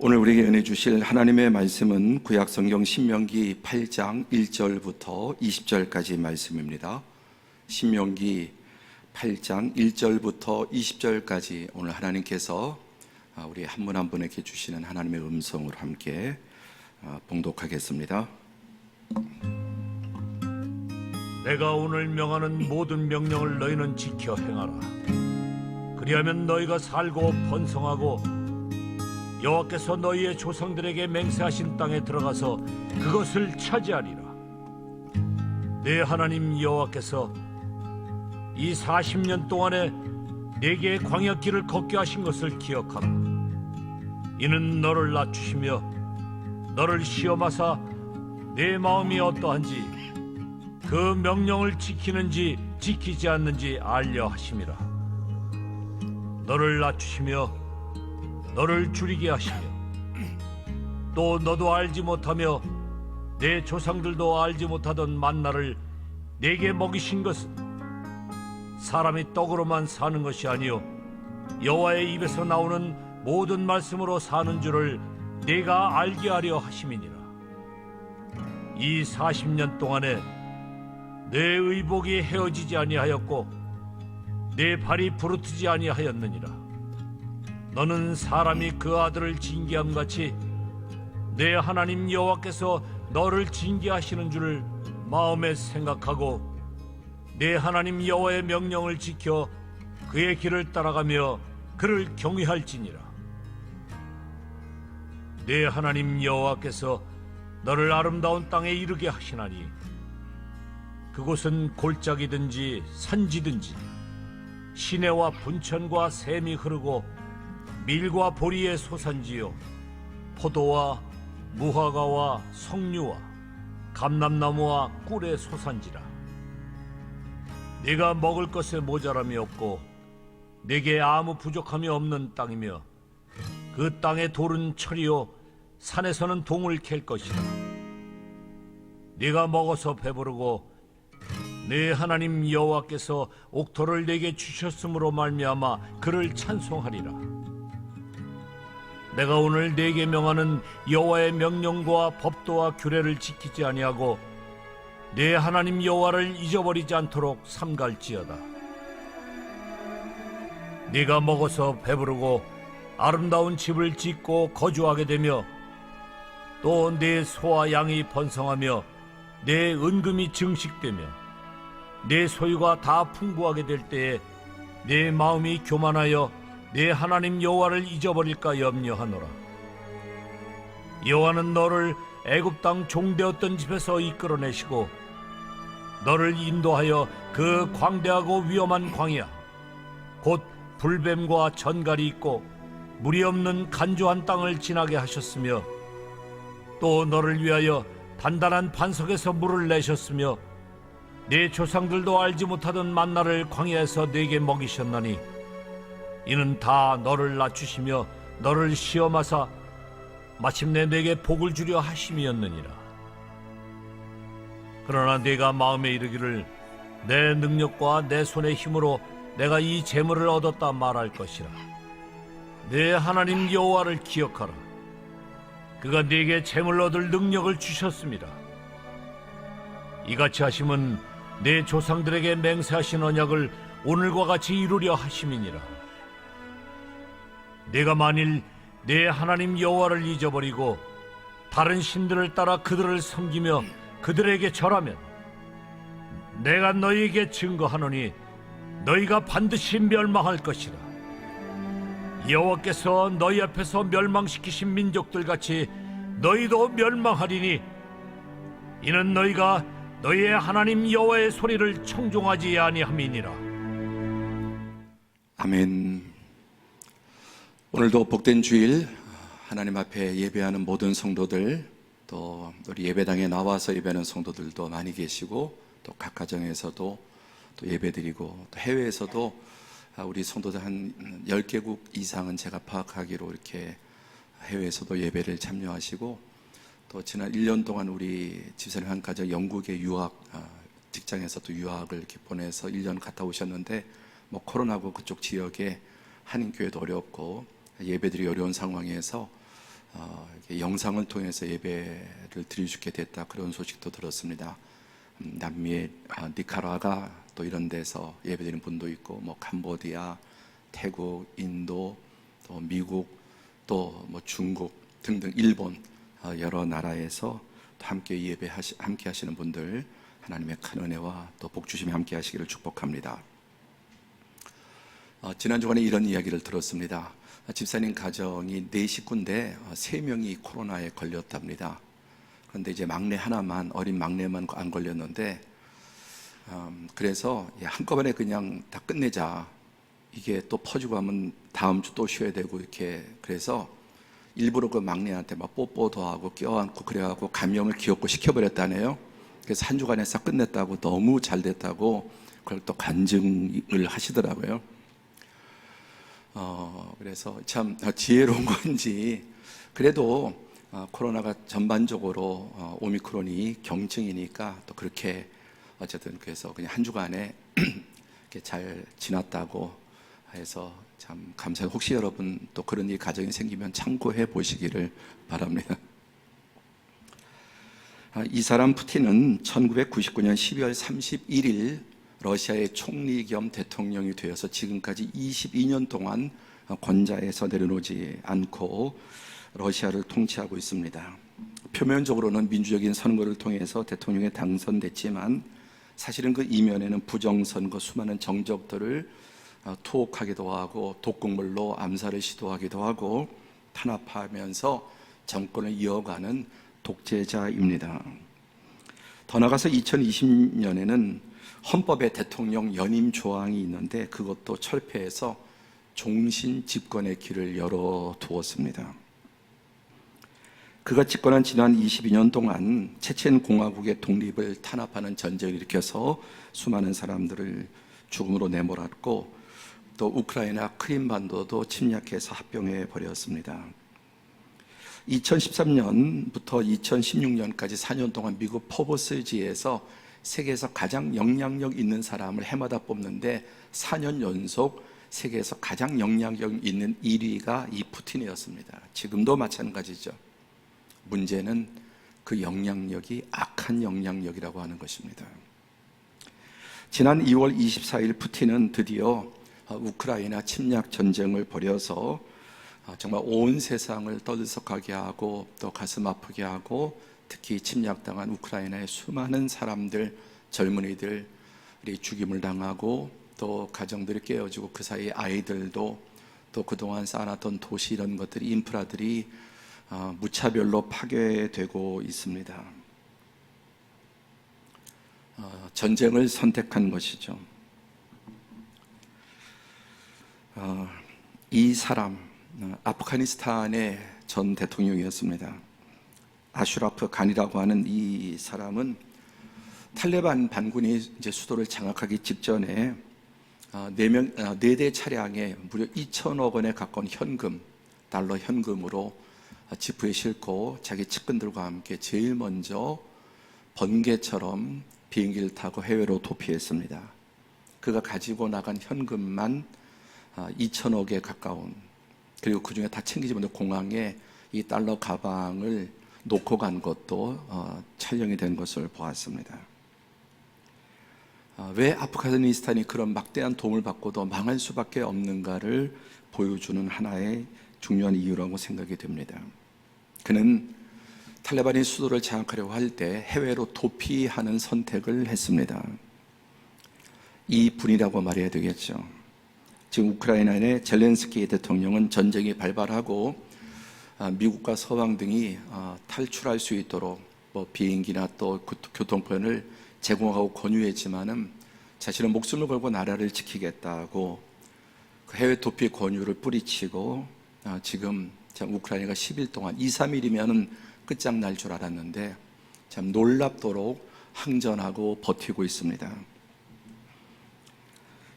오늘 우리에게 은혜 주실 하나님의 말씀은 구약성경 신명기 8장 1절부터 20절까지 말씀입니다. 신명기 8장 1절부터 20절까지 오늘 하나님께서 우리 한 분 한 분에게 주시는 하나님의 음성으로 함께 봉독하겠습니다. 내가 오늘 명하는 모든 명령을 너희는 지켜 행하라. 그리하면 너희가 살고 번성하고 여호와께서 너희의 조상들에게 맹세하신 땅에 들어가서 그것을 차지하리라. 내 하나님 여호와께서 이 40년 동안에 내게 광야길을 걷게 하신 것을 기억하라. 이는 너를 낮추시며 너를 시험하사 내 마음이 어떠한지 그 명령을 지키는지 지키지 않는지 알려 하심이라. 너를 낮추시며 너를 줄이게 하시며 또 너도 알지 못하며 내 조상들도 알지 못하던 만나를 내게 먹이신 것은 사람이 떡으로만 사는 것이 아니요 여호와의 입에서 나오는 모든 말씀으로 사는 줄을 내가 알게 하려 하심이니라. 이 40년 동안에 내 의복이 헤어지지 아니하였고 내 발이 부르트지 아니하였느니라. 너는 사람이 그 아들을 징계함같이 내 하나님 여호와께서 너를 징계하시는 줄을 마음에 생각하고 내 하나님 여호와의 명령을 지켜 그의 길을 따라가며 그를 경외할지니라. 내 하나님 여호와께서 너를 아름다운 땅에 이르게 하시나니 그곳은 골짜기든지 산지든지 시내와 분천과 샘이 흐르고 밀과 보리의 소산지요 포도와 무화과와 석류와 감람나무와 꿀의 소산지라. 네가 먹을 것에 모자람이 없고 네게 아무 부족함이 없는 땅이며 그 땅의 돌은 철이요 산에서는 동을 캘 것이라. 네가 먹어서 배부르고 네 하나님 여호와께서 옥토를 네게 주셨으므로 말미암아 그를 찬송하리라. 내가 오늘 네게 명하는 여호와의 명령과 법도와 규례를 지키지 아니하고 네 하나님 여호와를 잊어버리지 않도록 삼갈지어다. 네가 먹어서 배부르고 아름다운 집을 짓고 거주하게 되며 또 네 소와 양이 번성하며 내 은금이 증식되며 내 소유가 다 풍부하게 될 때에 내 마음이 교만하여 내 하나님 여호와를 잊어버릴까 염려하노라. 여호와는 너를 애굽 땅 종되었던 집에서 이끌어내시고 너를 인도하여 그 광대하고 위험한 광야 곧 불뱀과 전갈이 있고 물이 없는 간조한 땅을 지나게 하셨으며 또 너를 위하여 단단한 반석에서 물을 내셨으며 네 조상들도 알지 못하던 만나를 광야에서 네게 먹이셨나니 이는 다 너를 낮추시며 너를 시험하사 마침내 네게 복을 주려 하심이었느니라. 그러나 네가 마음에 이르기를 내 능력과 내 손의 힘으로 내가 이 재물을 얻었다 말할 것이라. 내 하나님 여호와를 기억하라. 그가 네게 재물 얻을 능력을 주셨습니다. 이같이 하심은 내 조상들에게 맹세하신 언약을 오늘과 같이 이루려 하심이니라. 네가 만일 내 하나님 여호와를 잊어버리고 다른 신들을 따라 그들을 섬기며 그들에게 절하면 내가 너희에게 증거하노니 너희가 반드시 멸망할 것이라. 여호와께서 너희 앞에서 멸망시키신 민족들 같이 너희도 멸망하리니 이는 너희가 너희의 하나님 여호와의 소리를 청종하지 아니함이니라. 아멘. 오늘도 복된 주일 하나님 앞에 예배하는 모든 성도들, 또 우리 예배당에 나와서 예배하는 성도들도 많이 계시고 또 각 가정에서도 또 예배드리고 또 해외에서도 우리 성도들 한 10개국 이상은 제가 파악하기로 이렇게 해외에서도 예배를 참여하시고 또 지난 1년 동안 우리 집사님 한 가정 영국에 유학, 직장에서 또 유학을 이렇게 보내서 1년 갔다 오셨는데 뭐 코로나고 그쪽 지역에 한인교회도 어렵고 예배드리기 어려운 상황에서 이렇게 영상을 통해서 예배를 드릴 수 있게 됐다, 그런 소식도 들었습니다. 남미의 니카라과 또 이런 데서 예배드리는 분도 있고, 뭐 캄보디아, 태국, 인도, 또 미국, 또 뭐 중국 등등 일본 여러 나라에서 또 함께 함께 하시는 분들, 하나님의 큰 은혜와 또 복주심이 함께 하시기를 축복합니다. 지난 주간에 이런 이야기를 들었습니다. 집사님 가정이 4식구인데 3명이 코로나에 걸렸답니다. 그런데 이제 막내 하나만, 어린 막내만 안 걸렸는데, 그래서 한꺼번에 그냥 다 끝내자, 이게 또 퍼지고 하면 다음 주 또 쉬어야 되고, 이렇게. 그래서 일부러 그 막내한테 막 뽀뽀도 하고 껴안고 그래갖고 감염을 기업고 시켜버렸다네요. 그래서 한 주간에 싹 끝냈다고, 너무 잘 됐다고 그걸 또 간증을 하시더라고요. 그래서 참 지혜로운 건지, 그래도 코로나가 전반적으로 오미크론이 경증이니까 또 그렇게 어쨌든 그래서 그냥 한 주간에 이렇게 잘 지났다고 해서 참 감사해요. 혹시 여러분 또 그런 일 가정이 생기면 참고해 보시기를 바랍니다. 이 사람 푸틴은 1999년 12월 31일 러시아의 총리 겸 대통령이 되어서 지금까지 22년 동안 권좌에서 내려놓지 않고 러시아를 통치하고 있습니다. 표면적으로는 민주적인 선거를 통해서 대통령에 당선됐지만 사실은 그 이면에는 부정선거, 수많은 정적들을 투옥하기도 하고 독극물로 암살을 시도하기도 하고 탄압하면서 정권을 이어가는 독재자입니다. 더 나아가서 2020년에는 헌법에 대통령 연임 조항이 있는데 그것도 철폐해서 종신 집권의 길을 열어두었습니다. 그가 집권한 지난 22년 동안 체첸 공화국의 독립을 탄압하는 전쟁을 일으켜서 수많은 사람들을 죽음으로 내몰았고, 또 우크라이나 크림반도도 침략해서 합병해 버렸습니다. 2013년부터 2016년까지 4년 동안 미국 포브스지에서 세계에서 가장 영향력 있는 사람을 해마다 뽑는데 4년 연속 세계에서 가장 영향력 있는 1위가 이 푸틴이었습니다. 지금도 마찬가지죠. 문제는 그 영향력이 악한 영향력이라고 하는 것입니다. 지난 2월 24일 푸틴은 드디어 우크라이나 침략 전쟁을 벌여서 정말 온 세상을 떠들썩하게 하고 또 가슴 아프게 하고, 특히 침략당한 우크라이나의 수많은 사람들, 젊은이들이 죽임을 당하고 또 가정들이 깨어지고 그 사이 아이들도 또 그동안 쌓아놨던 도시 이런 것들이, 인프라들이 무차별로 파괴되고 있습니다. 전쟁을 선택한 것이죠. 이 사람, 아프가니스탄의 전 대통령이었습니다. 아슈라프 간이라고 하는 이 사람은 탈레반 반군이 이제 수도를 장악하기 직전에 4대 차량에 무려 2천억 원에 가까운 현금, 달러 현금으로 지프에 싣고 자기 측근들과 함께 제일 먼저 번개처럼 비행기를 타고 해외로 도피했습니다. 그가 가지고 나간 현금만 2천억에 가까운, 그리고 그 중에 다 챙기지 못한 공항에 이 달러 가방을 놓고 간 것도 촬영이 된 것을 보았습니다. 왜 아프가니스탄이 그런 막대한 도움을 받고도 망할 수밖에 없는가를 보여주는 하나의 중요한 이유라고 생각이 됩니다. 그는 탈레반이 수도를 장악하려고 할 때 해외로 도피하는 선택을 했습니다. 이 분이라고 말해야 되겠죠. 지금 우크라이나의 젤렌스키 대통령은 전쟁이 발발하고 미국과 서방 등이 탈출할 수 있도록 뭐 비행기나 또 교통편을 제공하고 권유했지만은 자신은 목숨을 걸고 나라를 지키겠다고 그 해외 도피 권유를 뿌리치고 지금 참 우크라이나가 10일 동안 2, 3일이면은 끝장날 줄 알았는데 참 놀랍도록 항전하고 버티고 있습니다.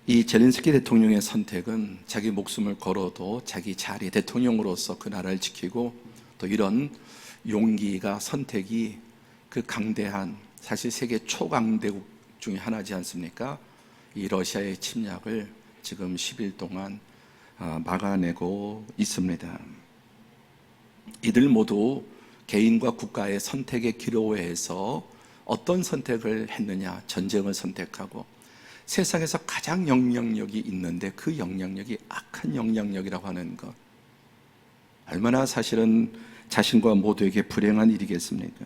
이 젤렌스키 대통령의 선택은 자기 목숨을 걸어도 자기 자리, 대통령으로서 그 나라를 지키고 또 이런 용기가, 선택이 그 강대한, 사실 세계 초강대국 중에 하나지 않습니까? 이 러시아의 침략을 지금 10일 동안 막아내고 있습니다. 이들 모두 개인과 국가의 선택의 기로에서 어떤 선택을 했느냐? 전쟁을 선택하고 세상에서 가장 영향력이 있는데 그 영향력이 악한 영향력이라고 하는 것, 얼마나 사실은 자신과 모두에게 불행한 일이겠습니까?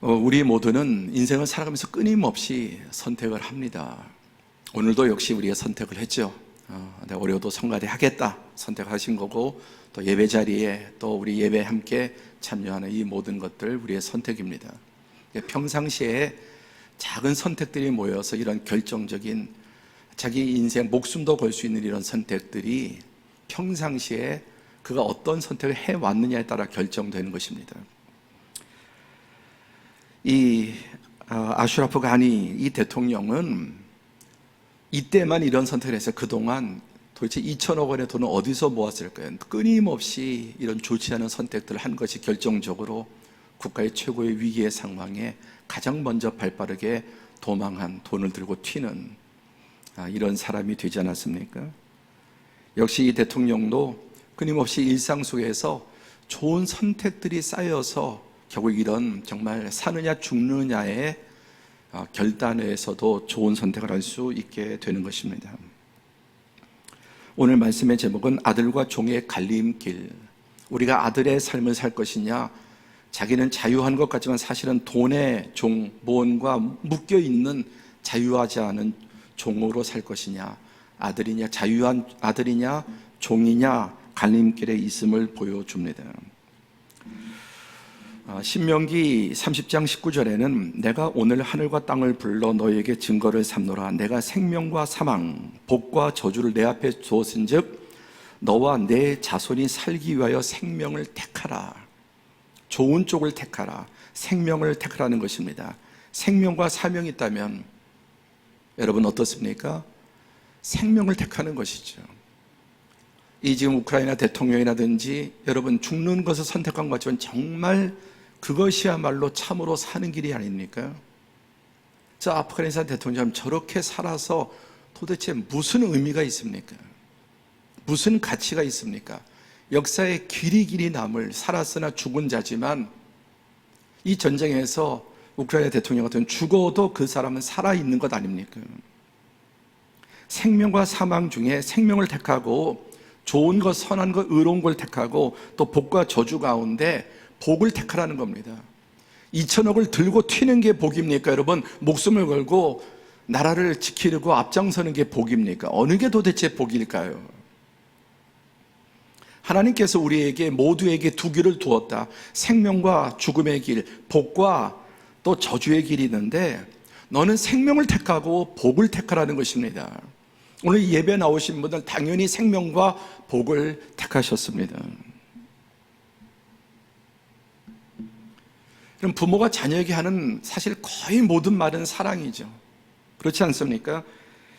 우리 모두는 인생을 살아가면서 끊임없이 선택을 합니다. 오늘도 역시 우리가 선택을 했죠. 내가 올해도 성가대 하겠다 선택하신 거고, 또 예배 자리에 또 우리 예배에 함께 참여하는 이 모든 것들 우리의 선택입니다. 평상시에 작은 선택들이 모여서 이런 결정적인 자기 인생 목숨도 걸 수 있는 이런 선택들이 평상시에 그가 어떤 선택을 해왔느냐에 따라 결정되는 것입니다. 이 아슈라프 가니 이 대통령은 이때만 이런 선택을 해서 그동안 도대체 2천억 원의 돈을 어디서 모았을까요? 끊임없이 이런 좋지 않은 선택들을 한 것이 결정적으로 국가의 최고의 위기의 상황에 가장 먼저 발빠르게 도망한, 돈을 들고 튀는 이런 사람이 되지 않았습니까? 역시 이 대통령도 끊임없이 일상 속에서 좋은 선택들이 쌓여서 결국 이런 정말 사느냐 죽느냐의 결단에서도 좋은 선택을 할 수 있게 되는 것입니다. 오늘 말씀의 제목은 아들과 종의 갈림길. 우리가 아들의 삶을 살 것이냐, 자기는 자유한 것 같지만 사실은 돈의 종, 모험과 묶여있는 자유하지 않은 종으로 살 것이냐, 아들이냐, 자유한 아들이냐, 종이냐, 갈림길에 있음을 보여줍니다. 신명기 30장 19절에는 내가 오늘 하늘과 땅을 불러 너희에게 증거를 삼노라. 내가 생명과 사망, 복과 저주를 내 앞에 두었은즉 너와 내 자손이 살기 위하여 생명을 택하라. 좋은 쪽을 택하라. 생명을 택하라는 것입니다. 생명과 사명이 있다면 여러분 어떻습니까? 생명을 택하는 것이죠. 이 지금 우크라이나 대통령이라든지 여러분 죽는 것을 선택한 것 같지만 정말 그것이야말로 참으로 사는 길이 아닙니까? 저 아프가니스탄 대통령 저렇게 살아서 도대체 무슨 의미가 있습니까? 무슨 가치가 있습니까? 역사의 길이 남을 살았으나 죽은 자지만 이 전쟁에서 우크라이나 대통령 같은 죽어도 그 사람은 살아있는 것 아닙니까? 생명과 사망 중에 생명을 택하고 좋은 것, 선한 것, 의로운 걸 택하고 또 복과 저주 가운데 복을 택하라는 겁니다. 2천억을 들고 튀는 게 복입니까? 여러분, 목숨을 걸고 나라를 지키려고 앞장서는 게 복입니까? 어느 게 도대체 복일까요? 하나님께서 우리에게 모두에게 두 길을 두었다. 생명과 죽음의 길, 복과 또 저주의 길이 있는데 너는 생명을 택하고 복을 택하라는 것입니다. 오늘 예배 나오신 분들 당연히 생명과 복을 택하셨습니다. 그럼 부모가 자녀에게 하는 사실 거의 모든 말은 사랑이죠. 그렇지 않습니까?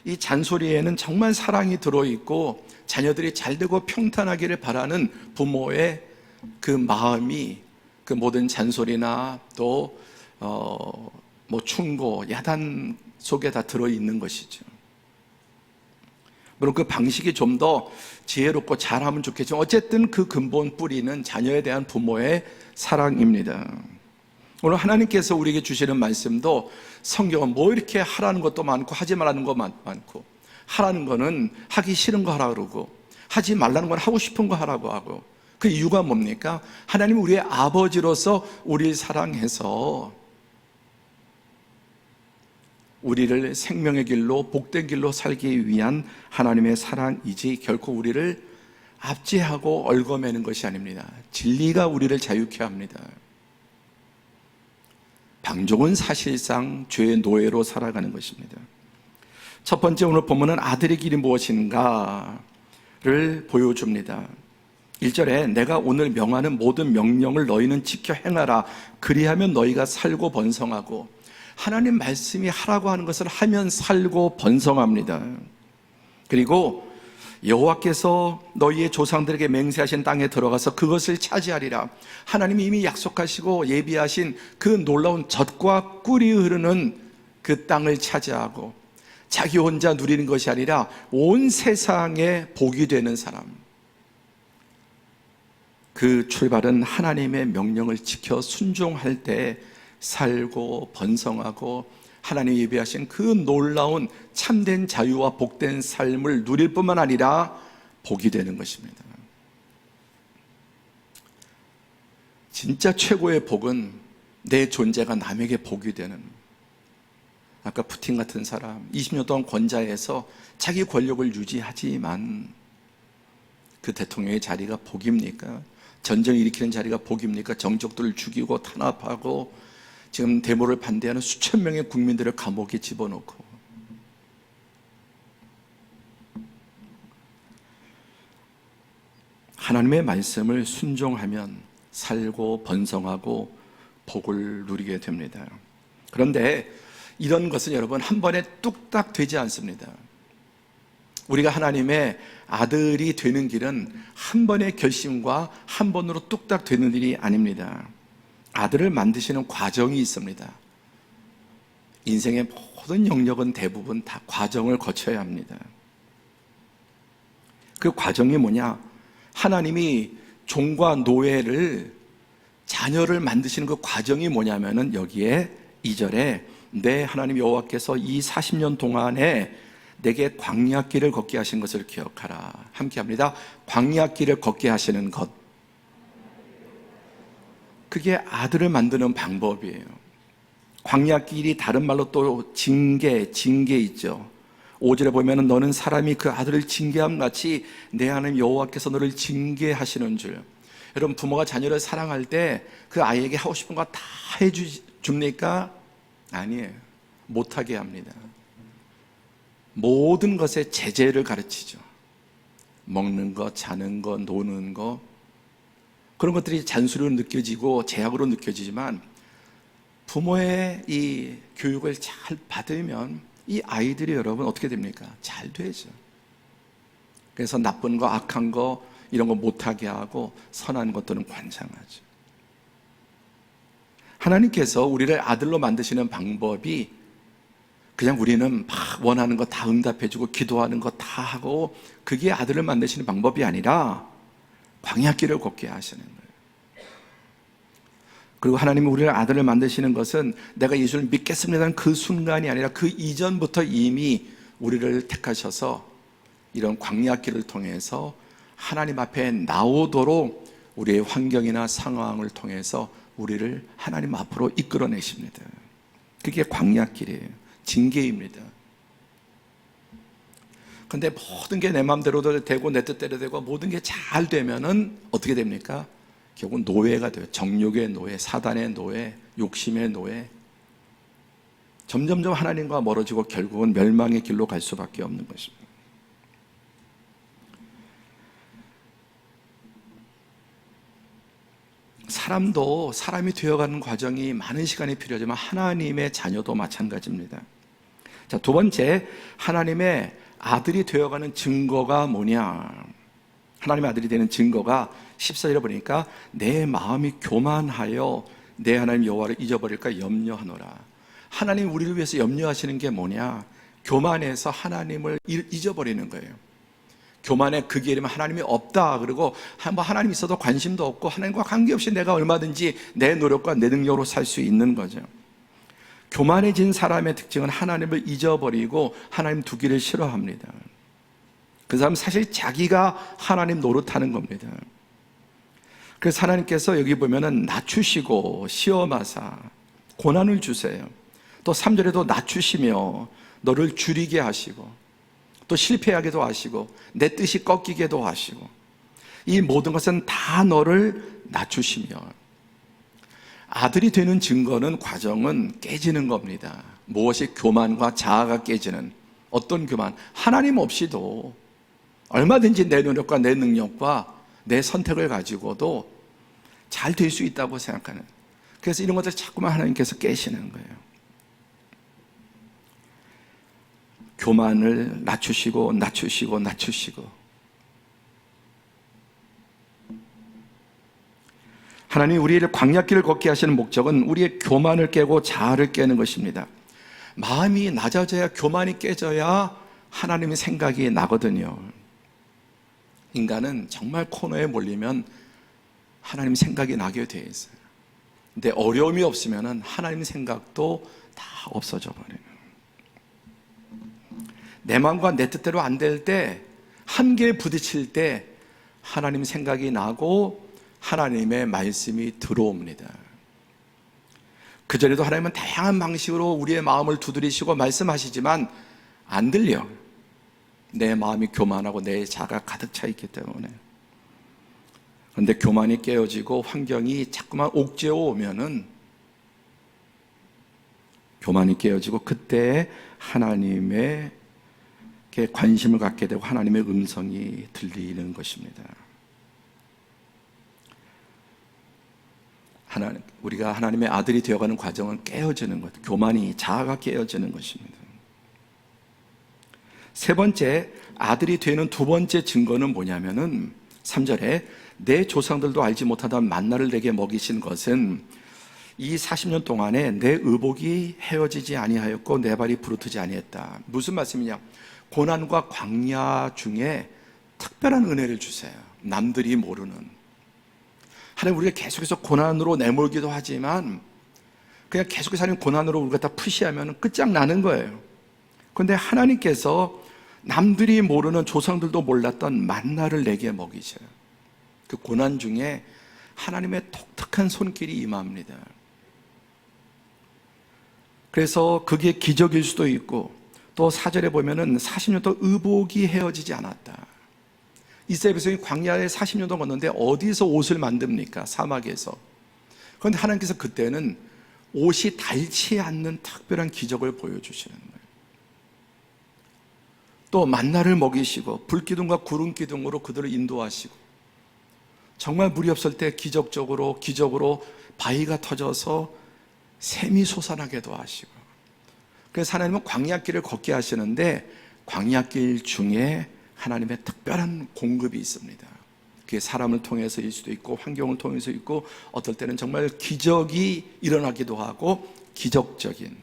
이 잔소리에는 정말 사랑이 들어있고 자녀들이 잘되고 평탄하기를 바라는 부모의 그 마음이 그 모든 잔소리나 또 충고, 야단 속에 다 들어있는 것이죠. 물론 그 방식이 좀 더 지혜롭고 잘하면 좋겠지만 어쨌든 그 근본 뿌리는 자녀에 대한 부모의 사랑입니다. 오늘 하나님께서 우리에게 주시는 말씀도 성경은 뭐 이렇게 하라는 것도 많고 하지 말라는 거 많고, 하라는 거는 하기 싫은 거 하라 그러고 하지 말라는 건 하고 싶은 거 하라고 하고, 그 이유가 뭡니까? 하나님은 우리의 아버지로서 우리를 사랑해서 우리를 생명의 길로 복된 길로 살기 위한 하나님의 사랑이지 결코 우리를 압제하고 얽어매는 것이 아닙니다. 진리가 우리를 자유케 합니다. 방종은 사실상 죄의 노예로 살아가는 것입니다. 첫 번째 오늘 본문은 아들의 길이 무엇인가를 보여줍니다. 1절에 내가 오늘 명하는 모든 명령을 너희는 지켜 행하라. 그리하면 너희가 살고 번성하고, 하나님 말씀이 하라고 하는 것을 하면 살고 번성합니다. 그리고 여호와께서 너희의 조상들에게 맹세하신 땅에 들어가서 그것을 차지하리라. 하나님이 이미 약속하시고 예비하신 그 놀라운 젖과 꿀이 흐르는 그 땅을 차지하고 자기 혼자 누리는 것이 아니라 온 세상에 복이 되는 사람, 그 출발은 하나님의 명령을 지켜 순종할 때 살고 번성하고 하나님 예비하신 그 놀라운 참된 자유와 복된 삶을 누릴 뿐만 아니라 복이 되는 것입니다. 진짜 최고의 복은 내 존재가 남에게 복이 되는, 아까 푸틴 같은 사람 20년 동안 권좌해서 자기 권력을 유지하지만 그 대통령의 자리가 복입니까? 전쟁을 일으키는 자리가 복입니까? 정적들을 죽이고 탄압하고 지금 데모를 반대하는 수천 명의 국민들을 감옥에 집어넣고, 하나님의 말씀을 순종하면 살고 번성하고 복을 누리게 됩니다. 그런데 이런 것은 여러분 한 번에 뚝딱 되지 않습니다. 우리가 하나님의 아들이 되는 길은 한 번의 결심과 한 번으로 뚝딱 되는 일이 아닙니다. 아들을 만드시는 과정이 있습니다. 인생의 모든 영역은 대부분 다 과정을 거쳐야 합니다. 그 과정이 뭐냐? 하나님이 종과 노예를, 자녀를 만드시는 그 과정이 뭐냐면은 여기에 2절에 내 하나님 여호와께서 이 40년 동안에 내게 광야길을 걷게 하신 것을 기억하라. 함께 합니다. 광야길을 걷게 하시는 것, 그게 아들을 만드는 방법이에요. 광야길이 다른 말로 또 징계 있죠. 5절에 보면 너는 사람이 그 아들을 징계함 같이 내 하나님 여호와께서 너를 징계하시는 줄. 여러분, 부모가 자녀를 사랑할 때 그 아이에게 하고 싶은 거 다 해줍니까? 아니에요. 못하게 합니다. 모든 것에 제재를 가르치죠. 먹는 거, 자는 거, 노는 거, 그런 것들이 잔소리로 느껴지고 제약으로 느껴지지만 부모의 이 교육을 잘 받으면 이 아이들이 여러분 어떻게 됩니까? 잘 되죠. 그래서 나쁜 거, 악한 거, 이런 거 못하게 하고 선한 것들은 관장하죠. 하나님께서 우리를 아들로 만드시는 방법이 그냥 우리는 막 원하는 거 다 응답해주고 기도하는 거 다 하고 그게 아들을 만드시는 방법이 아니라 광야길을 걷게 하시는 거예요. 그리고 하나님이 우리를 아들을 만드시는 것은 내가 예수를 믿겠습니다는 그 순간이 아니라 그 이전부터 이미 우리를 택하셔서 이런 광야길을 통해서 하나님 앞에 나오도록 우리의 환경이나 상황을 통해서 우리를 하나님 앞으로 이끌어내십니다. 그게 광야길이에요. 징계입니다. 근데 모든 게 내 마음대로도 되고 내 뜻대로 되고 모든 게 잘 되면은 어떻게 됩니까? 결국 노예가 돼요. 정욕의 노예, 사단의 노예, 욕심의 노예. 점점점 하나님과 멀어지고 결국은 멸망의 길로 갈 수밖에 없는 것입니다. 사람도 사람이 되어가는 과정이 많은 시간이 필요하지만 하나님의 자녀도 마찬가지입니다. 자, 두 번째, 하나님의 아들이 되어가는 증거가 뭐냐? 하나님의 아들이 되는 증거가 14절에 보니까 내 마음이 교만하여 내 하나님 여호와를 잊어버릴까 염려하노라. 하나님 우리를 위해서 염려하시는 게 뭐냐? 교만해서 하나님을 잊어버리는 거예요. 교만의 극이 이르면 하나님이 없다. 그리고 뭐 하나님 있어도 관심도 없고 하나님과 관계없이 내가 얼마든지 내 노력과 내 능력으로 살 수 있는 거죠. 교만해진 사람의 특징은 하나님을 잊어버리고 하나님 두기를 싫어합니다. 그 사람은 사실 자기가 하나님 노릇하는 겁니다. 그래서 하나님께서 여기 보면은 낮추시고 시험하사 고난을 주세요. 또 3절에도 낮추시며 너를 줄이게 하시고 또 실패하게도 하시고 내 뜻이 꺾이게도 하시고 이 모든 것은 다 너를 낮추시며. 아들이 되는 증거는 과정은 깨지는 겁니다. 무엇이 교만과 자아가 깨지는, 어떤 교만? 하나님 없이도 얼마든지 내 노력과 내 능력과 내 선택을 가지고도 잘 될 수 있다고 생각하는, 그래서 이런 것들 자꾸만 하나님께서 깨시는 거예요. 교만을 낮추시고 낮추시고 낮추시고. 하나님 우리를 광야길을 걷게 하시는 목적은 우리의 교만을 깨고 자아를 깨는 것입니다. 마음이 낮아져야, 교만이 깨져야 하나님의 생각이 나거든요. 인간은 정말 코너에 몰리면 하나님 생각이 나게 돼 있어요. 근데 어려움이 없으면 하나님 생각도 다 없어져 버려요. 내 마음과 내 뜻대로 안 될 때, 한계에 부딪힐 때 하나님 생각이 나고 하나님의 말씀이 들어옵니다. 그전에도 하나님은 다양한 방식으로 우리의 마음을 두드리시고 말씀하시지만 안 들려. 내 마음이 교만하고 내 자가 가득 차 있기 때문에. 그런데 교만이 깨어지고 환경이 자꾸만 옥죄어 오면은, 교만이 깨어지고 그때 하나님의 관심을 갖게 되고 하나님의 음성이 들리는 것입니다. 우리가 하나님의 아들이 되어가는 과정은 깨어지는 것, 교만이, 자아가 깨어지는 것입니다. 세 번째, 아들이 되는 두 번째 증거는 뭐냐면은 3절에 내 조상들도 알지 못하던 만나를 내게 먹이신 것은 이 40년 동안에 내 의복이 헤어지지 아니하였고 내 발이 부르트지 아니했다. 무슨 말씀이냐? 고난과 광야 중에 특별한 은혜를 주세요. 남들이 모르는. 하나님, 우리가 계속해서 고난으로 내몰기도 하지만 그냥 계속해서 하는 고난으로 우리가 다 푸시하면 끝장나는 거예요. 그런데 하나님께서 남들이 모르는, 조상들도 몰랐던 만나를 내게 먹이셔요. 그 고난 중에 하나님의 독특한 손길이 임합니다. 그래서 그게 기적일 수도 있고, 또 4절에 보면은 40년 동안 의복이 헤어지지 않았다. 이스라엘 백성이 광야에 40년 동안 걷는데 어디서 옷을 만듭니까? 사막에서. 그런데 하나님께서 그때는 옷이 닳지 않는 특별한 기적을 보여주시는 거예요. 또 만나를 먹이시고 불기둥과 구름기둥으로 그들을 인도하시고, 정말 물이 없을 때 기적으로 바위가 터져서 샘이 솟아나게도 하시고. 그래서 하나님은 광야길을 걷게 하시는데 광야길 중에 하나님의 특별한 공급이 있습니다. 그게 사람을 통해서일 수도 있고 환경을 통해서 있고, 어떨 때는 정말 기적이 일어나기도 하고, 기적적인,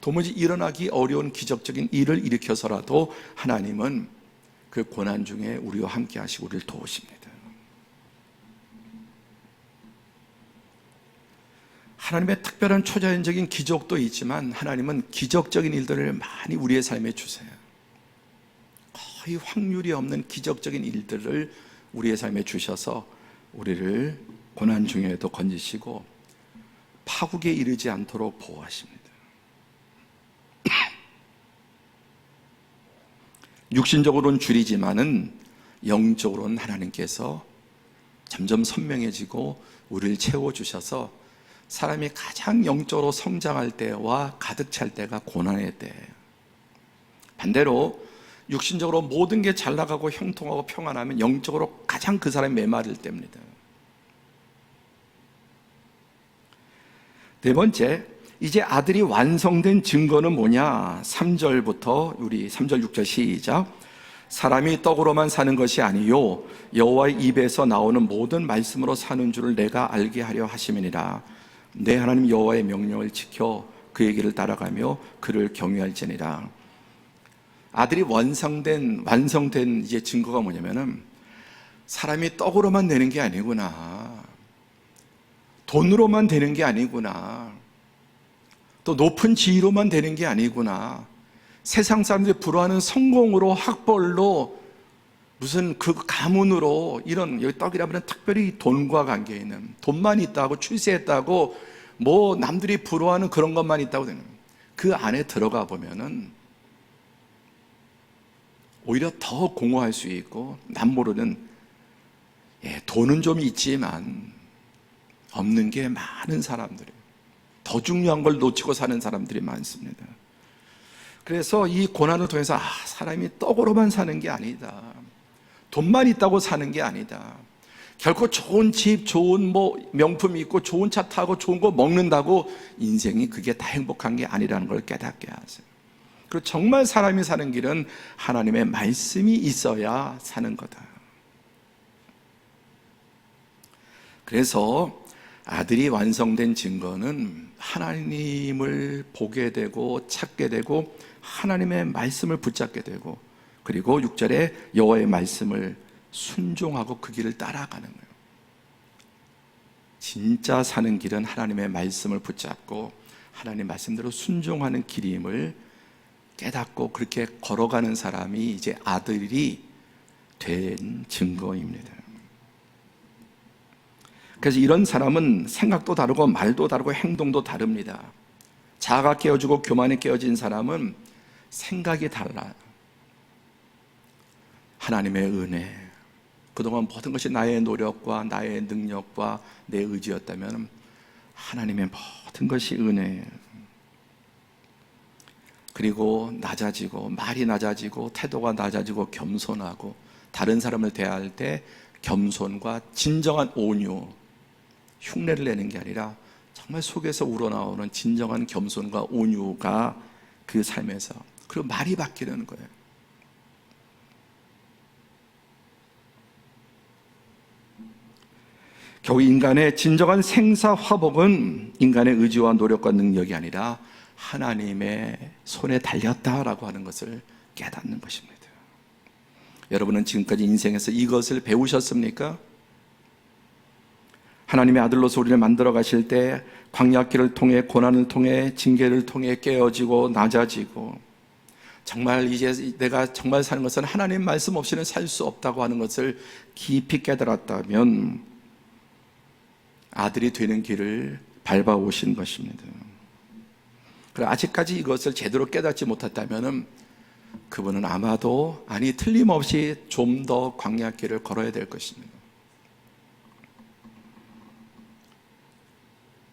도무지 일어나기 어려운 기적적인 일을 일으켜서라도 하나님은 그 고난 중에 우리와 함께 하시고 우리를 도우십니다. 하나님의 특별한 초자연적인 기적도 있지만 하나님은 기적적인 일들을 많이 우리의 삶에 주세요. 거의 확률이 없는 기적적인 일들을 우리의 삶에 주셔서 우리를 고난 중에도 건지시고 파국에 이르지 않도록 보호하십니다. 육신적으로는 줄이지만은 영적으로는 하나님께서 점점 선명해지고 우리를 채워주셔서 사람이 가장 영적으로 성장할 때와 가득 찰 때가 고난의 때예요. 반대로 육신적으로 모든 게 잘 나가고 형통하고 평안하면 영적으로 가장 그 사람이 메마를 때입니다. 네 번째, 이제 아들이 완성된 증거는 뭐냐? 3절부터 우리 3절 6절 시작. 사람이 떡으로만 사는 것이 아니요 여호와의 입에서 나오는 모든 말씀으로 사는 줄을 내가 알게 하려 하심이니라. 내 하나님 여호와의 명령을 지켜 그의 길을 따라가며 그를 경외할지니라. 아들이 완성된 이제 증거가 뭐냐면은, 사람이 떡으로만 되는 게 아니구나, 돈으로만 되는 게 아니구나, 또 높은 지위로만 되는 게 아니구나, 세상 사람들이 부러워하는 성공으로, 학벌로, 무슨 그 가문으로, 이런, 여기 떡이라면 특별히 돈과 관계 있는, 돈만 있다고, 출세했다고, 뭐 남들이 부러워하는 그런 것만 있다고 되는, 그 안에 들어가 보면은 오히려 더 공허할 수 있고, 남모르는, 돈은 좀 있지만 없는 게 많은 사람들이, 더 중요한 걸 놓치고 사는 사람들이 많습니다. 그래서 이 고난을 통해서 사람이 떡으로만 사는 게 아니다, 돈만 있다고 사는 게 아니다, 결코 좋은 집, 좋은 명품이 있고 좋은 차 타고 좋은 거 먹는다고 인생이 그게 다 행복한 게 아니라는 걸 깨닫게 하세요. 그리고 정말 사람이 사는 길은 하나님의 말씀이 있어야 사는 거다. 그래서 아들이 완성된 증거는 하나님을 보게 되고 찾게 되고 하나님의 말씀을 붙잡게 되고, 그리고 6절에 여호와의 말씀을 순종하고 그 길을 따라가는 거예요. 진짜 사는 길은 하나님의 말씀을 붙잡고 하나님 말씀대로 순종하는 길임을 깨닫고 그렇게 걸어가는 사람이 이제 아들이 된 증거입니다. 그래서 이런 사람은 생각도 다르고 말도 다르고 행동도 다릅니다. 자아가 깨어지고 교만이 깨어진 사람은 생각이 달라요. 하나님의 은혜, 그동안 모든 것이 나의 노력과 나의 능력과 내 의지였다면 하나님의 모든 것이 은혜예요. 그리고 낮아지고, 말이 낮아지고, 태도가 낮아지고, 겸손하고, 다른 사람을 대할 때 겸손과 진정한 온유, 흉내를 내는 게 아니라 정말 속에서 우러나오는 진정한 겸손과 온유가 그 삶에서, 그리고 말이 바뀌는 거예요. 결국 인간의 진정한 생사화복은 인간의 의지와 노력과 능력이 아니라 하나님의 손에 달렸다라고 하는 것을 깨닫는 것입니다. 여러분은 지금까지 인생에서 이것을 배우셨습니까? 하나님의 아들로서 우리를 만들어 가실 때 광야길을 통해, 고난을 통해, 징계를 통해 깨어지고 낮아지고, 정말 이제 내가 정말 사는 것은 하나님 말씀 없이는 살 수 없다고 하는 것을 깊이 깨달았다면 아들이 되는 길을 밟아오신 것입니다. 그럼 아직까지 이것을 제대로 깨닫지 못했다면 그분은 아마도, 아니 틀림없이 좀 더 광야길을 걸어야 될 것입니다.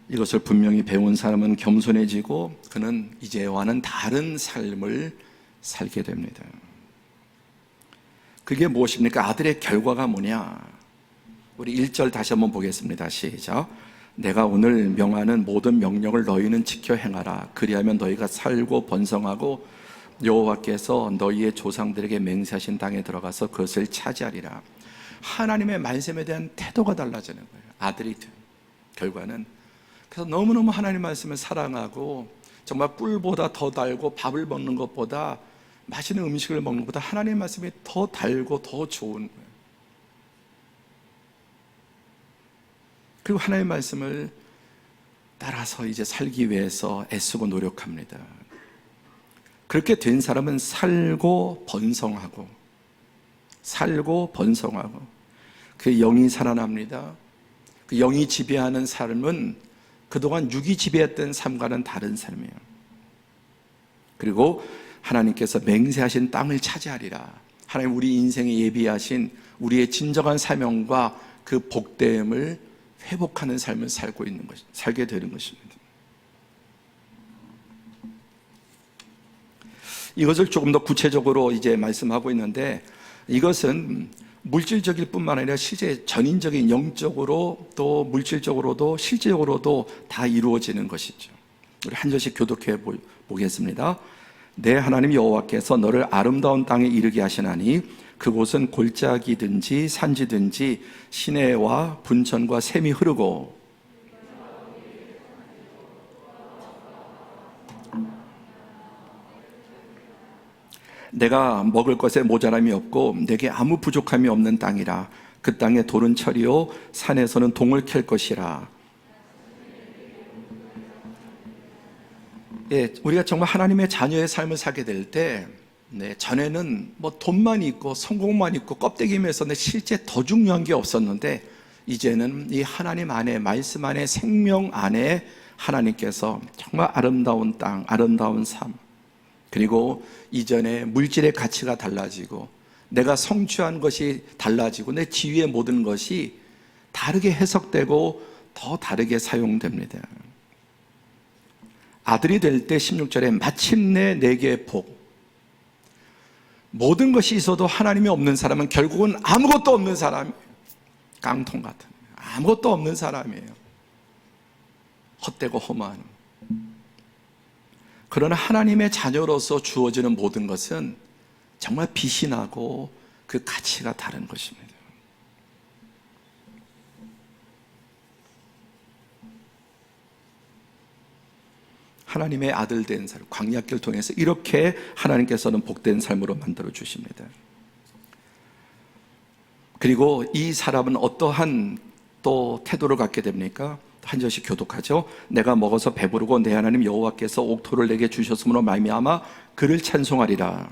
이것을 분명히 배운 사람은 겸손해지고 그는 이제와는 다른 삶을 살게 됩니다. 그게 무엇입니까? 아들의 결과가 뭐냐? 우리 1절 다시 한번 보겠습니다. 시작. 내가 오늘 명하는 모든 명령을 너희는 지켜 행하라. 그리하면 너희가 살고 번성하고 여호와께서 너희의 조상들에게 맹세하신 땅에 들어가서 그것을 차지하리라. 하나님의 말씀에 대한 태도가 달라지는 거예요. 아들이 된 결과는. 그래서 너무너무 하나님 말씀을 사랑하고 정말 꿀보다 더 달고 밥을 먹는 것보다, 맛있는 음식을 먹는 것보다 하나님 말씀이 더 달고 더 좋은 거예요. 그리고 하나님의 말씀을 따라서 이제 살기 위해서 애쓰고 노력합니다. 그렇게 된 사람은 살고 번성하고 그 영이 살아납니다. 그 영이 지배하는 삶은 그동안 육이 지배했던 삶과는 다른 삶이에요. 그리고 하나님께서 맹세하신 땅을 차지하리라. 하나님 우리 인생에 예비하신 우리의 진정한 사명과 그 복됨을 회복하는 삶을 살게 되는 것입니다. 이것을 조금 더 구체적으로 이제 말씀하고 있는데, 이것은 물질적일 뿐만 아니라 실제 전인적인, 영적으로 또 물질적으로도 실제적으로도 다 이루어지는 것이죠. 우리 한 절씩 교독해 보겠습니다. 내 하나님 여호와께서 너를 아름다운 땅에 이르게 하시나니 그곳은 골짜기든지 산지든지 시내와 분천과 샘이 흐르고 내가 먹을 것에 모자람이 없고 내게 아무 부족함이 없는 땅이라. 그 땅에 돌은 철이요 산에서는 동을 캘 것이라. 예, 우리가 정말 하나님의 자녀의 삶을 살게 될 때, 전에는 뭐 돈만 있고 성공만 있고 껍데기면서 실제 더 중요한 게 없었는데, 이제는 이 하나님 안에, 말씀 안에, 생명 안에 하나님께서 정말 아름다운 땅, 아름다운 삶, 그리고 이전에 물질의 가치가 달라지고 내가 성취한 것이 달라지고 내 지위의 모든 것이 다르게 해석되고 더 다르게 사용됩니다. 아들이 될 때 16절에 마침내 내게 복. 모든 것이 있어도 하나님이 없는 사람은 결국은 아무것도 없는 사람이에요. 깡통 같은, 아무것도 없는 사람이에요. 헛되고 허무한. 그러나 하나님의 자녀로서 주어지는 모든 것은 정말 빛이 나고 그 가치가 다른 것입니다. 하나님의 아들 된 삶, 광야길 통해서 이렇게 하나님께서는 복된 삶으로 만들어 주십니다. 그리고 이 사람은 어떠한 또 태도를 갖게 됩니까? 한 절씩 교독하죠. 내가 먹어서 배부르고 내 하나님 여호와께서 옥토를 내게 주셨으므로 말미암아 그를 찬송하리라.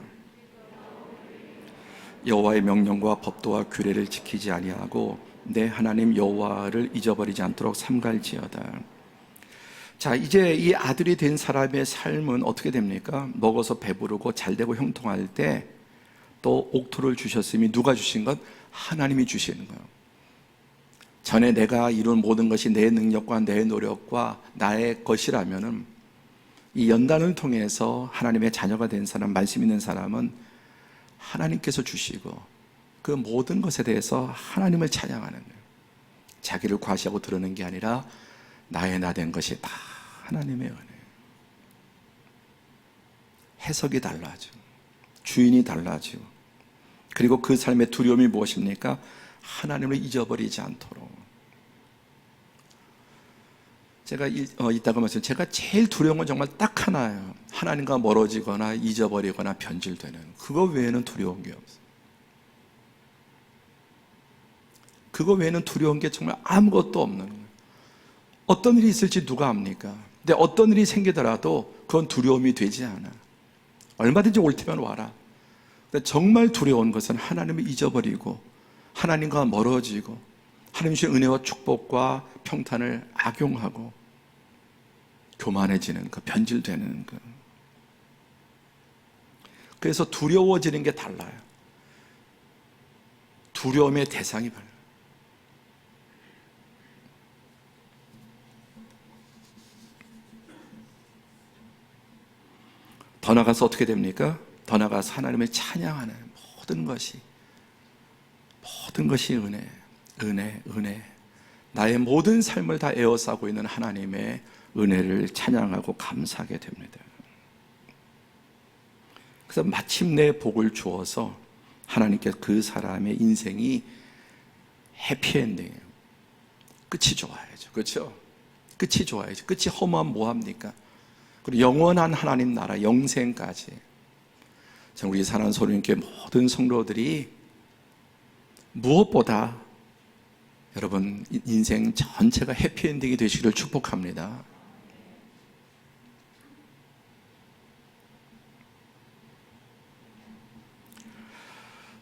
여호와의 명령과 법도와 규례를 지키지 아니하고 내 하나님 여호와를 잊어버리지 않도록 삼갈지어다. 자, 이제 이 아들이 된 사람의 삶은 어떻게 됩니까? 먹어서 배부르고 잘되고 형통할 때 또 옥토를 주셨으니 누가 주신 것? 하나님이 주시는 거예요. 전에 내가 이룬 모든 것이 내 능력과 내 노력과 나의 것이라면은 이 연단을 통해서 하나님의 자녀가 된 사람, 말씀 있는 사람은 하나님께서 주시고 그 모든 것에 대해서 하나님을 찬양하는 거예요. 자기를 과시하고 드러내는 게 아니라 나의 나 된 것이 다 하나님의 은혜예요. 해석이 달라지고 주인이 달라지고 그리고 그 삶의 두려움이 무엇입니까? 하나님을 잊어버리지 않도록. 제가 이따가 말씀, 제가 제일 두려운 건 정말 딱 하나예요. 하나님과 멀어지거나 잊어버리거나 변질되는. 그거 외에는 두려운 게 없어요. 그거 외에는 두려운 게 정말 아무것도 없는 거예요. 어떤 일이 있을지 누가 압니까? 근데 어떤 일이 생기더라도 그건 두려움이 되지 않아. 얼마든지 올 테면 와라. 근데 정말 두려운 것은 하나님을 잊어버리고 하나님과 멀어지고 하나님 주신 은혜와 축복과 평탄을 악용하고 교만해지는 그 변질되는 그. 그래서 두려워지는 게 달라요. 두려움의 대상이 달라요. 더 나가서 어떻게 됩니까? 더 나가서 하나님을 찬양하는 모든 것이 은혜, 은혜, 은혜. 나의 모든 삶을 다 에워싸고 있는 하나님의 은혜를 찬양하고 감사하게 됩니다. 그래서 마침내 복을 주어서 하나님께 그 사람의 인생이 해피엔딩이에요. 끝이 좋아야죠. 그렇죠? 끝이 좋아야죠. 끝이 허무하면 뭐합니까? 그리고 영원한 하나님 나라 영생까지. 우리 사랑하는 소리님께 모든 성도들이 무엇보다 여러분 인생 전체가 해피엔딩이 되시기를 축복합니다.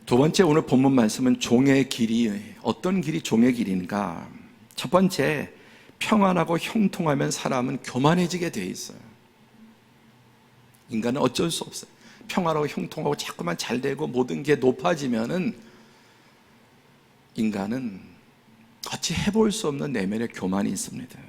두 번째, 오늘 본문 말씀은 종의 길이, 어떤 길이 종의 길인가? 첫 번째, 평안하고 형통하면 사람은 교만해지게 돼 있어요. 인간은 어쩔 수 없어요. 평안하고 형통하고 자꾸만 잘 되고 모든 게 높아지면은 인간은 어찌 해볼 수 없는 내면의 교만이 있습니다.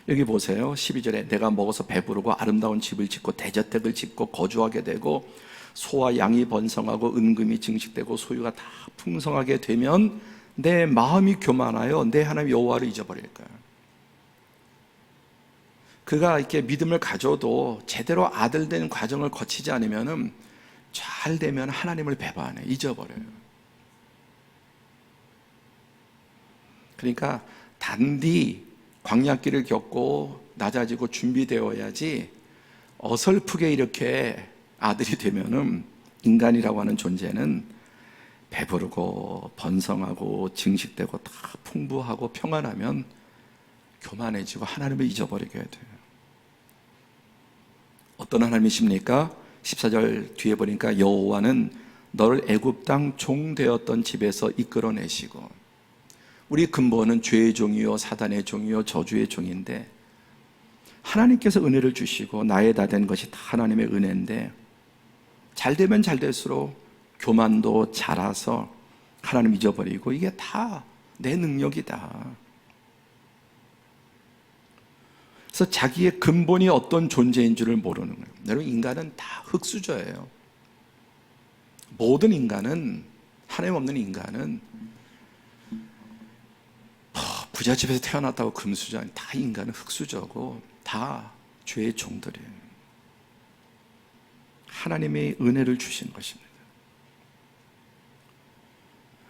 여기 보세요. 12절에 내가 먹어서 배부르고 아름다운 집을 짓고 대저택을 짓고 거주하게 되고 소와 양이 번성하고 은금이 증식되고 소유가 다 풍성하게 되면 내 마음이 교만하여 내 하나님 여호와를 잊어버릴 거예요. 그가 이렇게 믿음을 가져도 제대로 아들 된 과정을 거치지 않으면은 잘 되면 하나님을 배반해, 잊어버려요. 그러니까 단디 광야길을 겪고 낮아지고 준비되어야지 어설프게 이렇게 아들이 되면은 인간이라고 하는 존재는 배부르고 번성하고 증식되고 다 풍부하고 평안하면 교만해지고 하나님을 잊어버리게 돼요. 어떤 하나님이십니까? 14절 뒤에 보니까 여호와는 너를 애굽 땅 종 되었던 집에서 이끌어내시고, 우리 근본은 죄의 종이요 사단의 종이요 저주의 종인데 하나님께서 은혜를 주시고 나의 다 된 것이 다 하나님의 은혜인데 잘 되면 잘 될수록 교만도 자라서 하나님 잊어버리고 이게 다 내 능력이다. 그래서 자기의 근본이 어떤 존재인 줄을 모르는 거예요. 여러분, 인간은 다 흙수저예요. 모든 인간은, 하나님 없는 인간은 부자 집에서 태어났다고 금수저, 다 인간은 흙수저고 다 죄의 종들이에요. 하나님의 은혜를 주신 것입니다.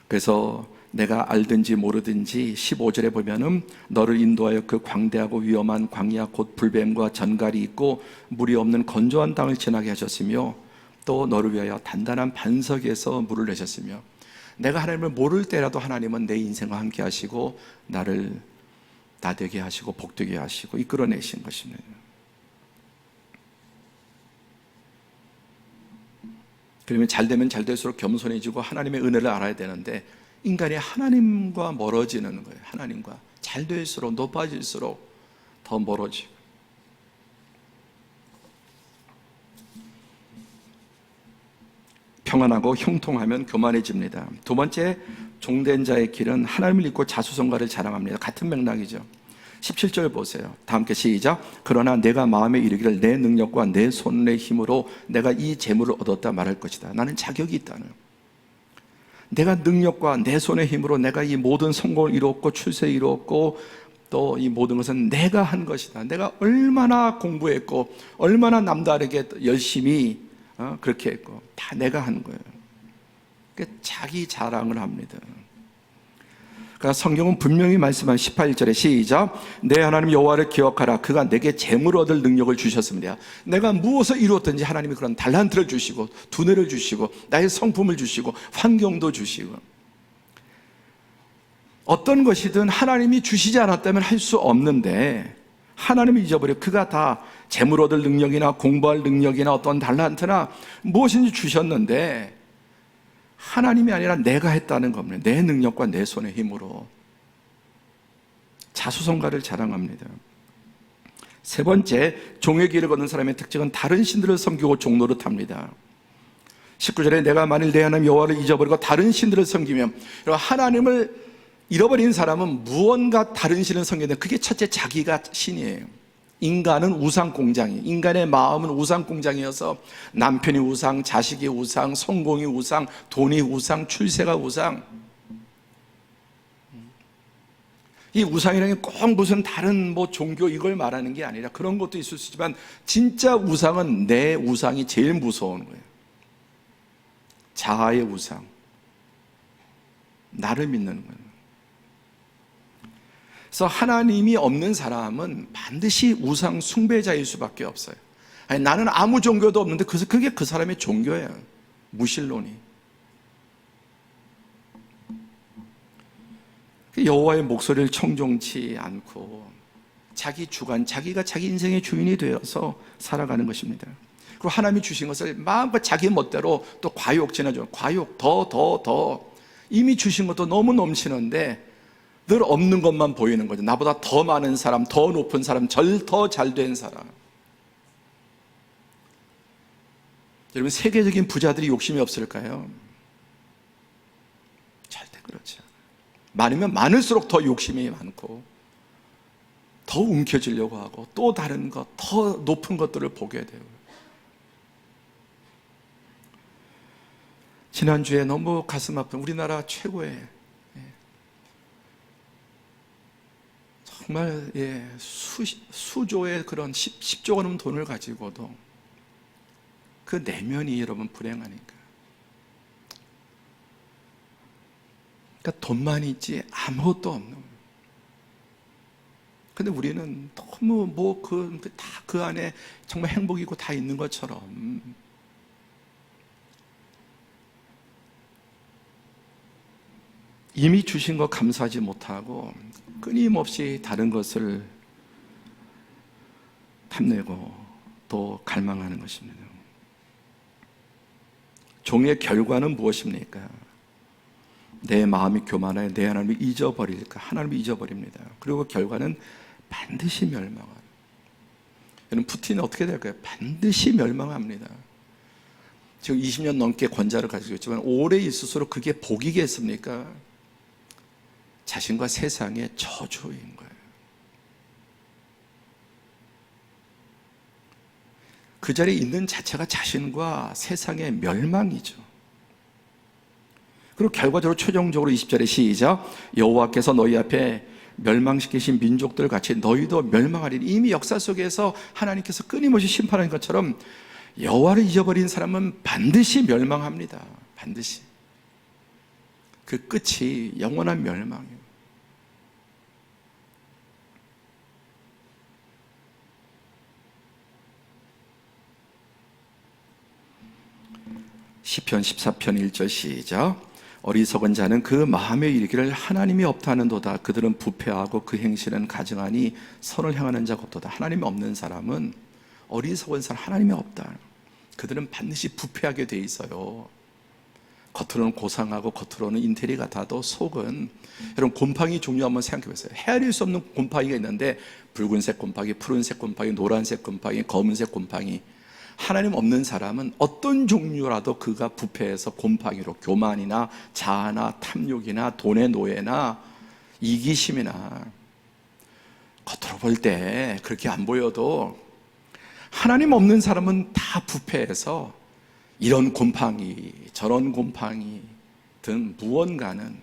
그래서 내가 알든지 모르든지 15절에 보면은 너를 인도하여 그 광대하고 위험한 광야 곧 불뱀과 전갈이 있고 물이 없는 건조한 땅을 지나게 하셨으며 또 너를 위하여 단단한 반석에서 물을 내셨으며 내가 하나님을 모를 때라도 하나님은 내 인생과 함께 하시고 나를 나되게 하시고 복되게 하시고 이끌어내신 것입니다. 그러면 잘 되면 잘 될수록 겸손해지고 하나님의 은혜를 알아야 되는데 인간이 하나님과 멀어지는 거예요. 하나님과 잘 될수록 높아질수록 더 멀어지고. 평안하고 형통하면 교만해집니다. 두 번째, 종된 자의 길은 하나님을 잊고 자수성가를 자랑합니다. 같은 맥락이죠. 17절 보세요. 다 함께 시작. 그러나 내가 마음에 이르기를 내 능력과 내 손의 힘으로 내가 이 재물을 얻었다 말할 것이다. 나는 자격이 있다는. 내가 능력과 내 손의 힘으로 내가 이 모든 성공을 이루었고 출세를 이루었고 또 이 모든 것은 내가 한 것이다. 내가 얼마나 공부했고 얼마나 남다르게 열심히 그렇게 했고 다 내가 한 거예요. 그러니까 자기 자랑을 합니다. 그러니까 성경은 분명히 말씀한 18절에 시작. 내 하나님 여호와를 기억하라. 그가 내게 재물을 얻을 능력을 주셨습니다. 내가 무엇을 이루었든지 하나님이 그런 달란트를 주시고 두뇌를 주시고 나의 성품을 주시고 환경도 주시고 어떤 것이든 하나님이 주시지 않았다면 할 수 없는데 하나님이 잊어버려. 그가 다 재물 얻을 능력이나 공부할 능력이나 어떤 달란트나 무엇인지 주셨는데 하나님이 아니라 내가 했다는 겁니다. 내 능력과 내 손의 힘으로 자수성가를 자랑합니다. 세 번째, 종의 길을 걷는 사람의 특징은 다른 신들을 섬기고 종노릇합니다. 19절에 내가 만일 내 하나님 여호와를 잊어버리고 다른 신들을 섬기면, 하나님을 잃어버린 사람은 무언가 다른 신을 섬기는데 그게 첫째 자기가 신이에요. 인간은 우상 공장이, 인간의 마음은 우상 공장이어서 남편이 우상, 자식이 우상, 성공이 우상, 돈이 우상, 출세가 우상. 이 우상이라는 게 꼭 무슨 다른 종교 이걸 말하는 게 아니라 그런 것도 있을 수 있지만 진짜 우상은 내 우상이 제일 무서운 거예요. 자아의 우상, 나를 믿는 거예요. 그래서 하나님이 없는 사람은 반드시 우상 숭배자일 수밖에 없어요. 아니, 나는 아무 종교도 없는데 그게 그 사람의 종교예요. 무신론이. 여호와의 목소리를 청종치 않고 자기 주관, 자기가 자기 인생의 주인이 되어서 살아가는 것입니다. 그리고 하나님이 주신 것을 마음껏 자기 멋대로 또 과욕 지나죠. 과욕 더 이미 주신 것도 너무 넘치는데 늘 없는 것만 보이는 거죠. 나보다 더 많은 사람, 더 높은 사람, 더 잘된 사람. 여러분, 세계적인 부자들이 욕심이 없을까요? 절대 그렇지 않아요. 많으면 많을수록 더 욕심이 많고 더 움켜쥐려고 하고 또 다른 것, 더 높은 것들을 보게 돼요. 지난주에 너무 가슴 아픈 우리나라 최고의 정말 수조의 그런 10조 원 돈을 가지고도 그 내면이 여러분 불행하니까. 그러니까 돈만 있지 아무것도 없는 거예요. 근데 우리는 너무 그 안에 정말 행복이고 다 있는 것처럼 이미 주신 거 감사하지 못하고 끊임없이 다른 것을 탐내고 또 갈망하는 것입니다. 종의 결과는 무엇입니까? 내 마음이 교만하여 내 하나님을 잊어버릴까? 하나님을 잊어버립니다. 그리고 결과는 반드시 멸망합니다. 여러분, 푸틴은 어떻게 될까요? 반드시 멸망합니다. 지금 20년 넘게 권좌를 가지고 있지만 오래 있을수록 그게 복이겠습니까? 자신과 세상의 저주인 거예요. 그 자리에 있는 자체가 자신과 세상의 멸망이죠. 그리고 결과적으로 최종적으로 20절에 시작. 여호와께서 너희 앞에 멸망시키신 민족들 같이 너희도 멸망하리니. 이미 역사 속에서 하나님께서 끊임없이 심판하는 것처럼 여호와를 잊어버린 사람은 반드시 멸망합니다. 반드시. 그 끝이 영원한 멸망이에요. 시편 14편 1절 시작. 어리석은 자는 그 마음에 이르기를 하나님이 없다 하는도다. 그들은 부패하고 그 행실은 가증하니 선을 행하는 자가 없도다. 하나님이 없는 사람은, 어리석은 사람, 하나님이 없다. 그들은 반드시 부패하게 돼 있어요. 겉으로는 고상하고 겉으로는 인테리어 같아도 속은, 여러분 곰팡이 종류 한번 생각해 보세요. 헤아릴 수 없는 곰팡이가 있는데, 붉은색 곰팡이, 푸른색 곰팡이, 노란색 곰팡이, 검은색 곰팡이. 하나님 없는 사람은 어떤 종류라도 그가 부패해서 곰팡이로, 교만이나 자아나 탐욕이나 돈의 노예나 이기심이나, 겉으로 볼 때 그렇게 안 보여도 하나님 없는 사람은 다 부패해서 이런 곰팡이 저런 곰팡이 등 무언가는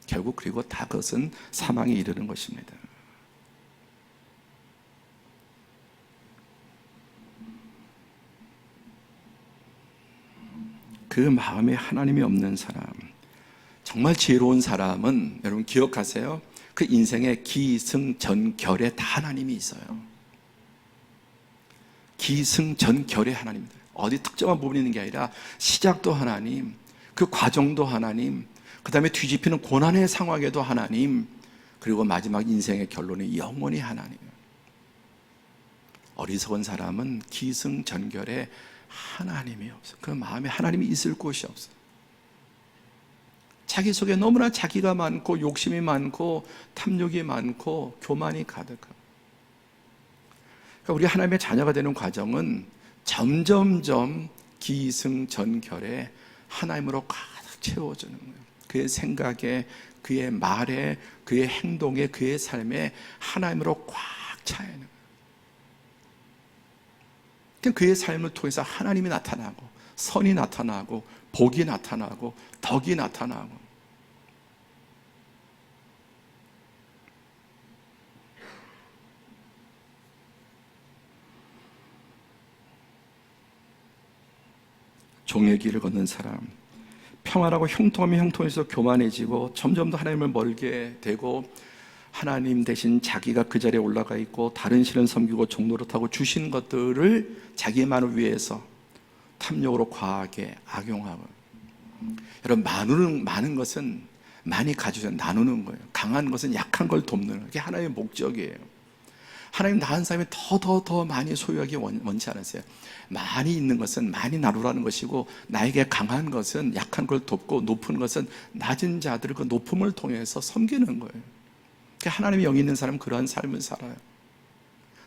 결국, 그리고 다 그것은 사망에 이르는 것입니다. 그 마음에 하나님이 없는 사람, 정말 지혜로운 사람은 여러분 기억하세요. 그 인생의 기승전결에 다 하나님이 있어요. 기승전결에 하나님입니다. 어디 특정한 부분이 있는 게 아니라 시작도 하나님, 그 과정도 하나님, 그 다음에 뒤집히는 고난의 상황에도 하나님, 그리고 마지막 인생의 결론이 영원히 하나님. 어리석은 사람은 기승전결에 하나님이 없어. 그 마음에 하나님이 있을 곳이 없어. 자기 속에 너무나 자기가 많고 욕심이 많고 탐욕이 많고 교만이 가득하고. 그러니까 우리 하나님의 자녀가 되는 과정은 점점점 기승전결에 하나님으로 가득 채워주는 거예요. 그의 생각에, 그의 말에, 그의 행동에, 그의 삶에 하나님으로 꽉 차야 하는 거예요. 그의 삶을 통해서 하나님이 나타나고, 선이 나타나고, 복이 나타나고, 덕이 나타나고. 종의 길을 걷는 사람, 평안하고 형통하면 형통해서 교만해지고 점점 더 하나님을 멀게 되고, 하나님 대신 자기가 그 자리에 올라가 있고 다른 신을 섬기고 종노릇하고 주신 것들을 자기만을 위해서 탐욕으로 과하게 악용하고. 여러분, 많은 것은 많이 가지고 나누는 거예요. 강한 것은 약한 걸 돕는 거예요. 그게 하나님의 목적이에요. 하나님 나은 사람이 더 많이 소유하기 원치 않으세요. 많이 있는 것은 많이 나누라는 것이고, 나에게 강한 것은 약한 걸 돕고, 높은 것은 낮은 자들을 그 높음을 통해서 섬기는 거예요. 하나님의 영이 있는 사람은 그러한 삶을 살아요.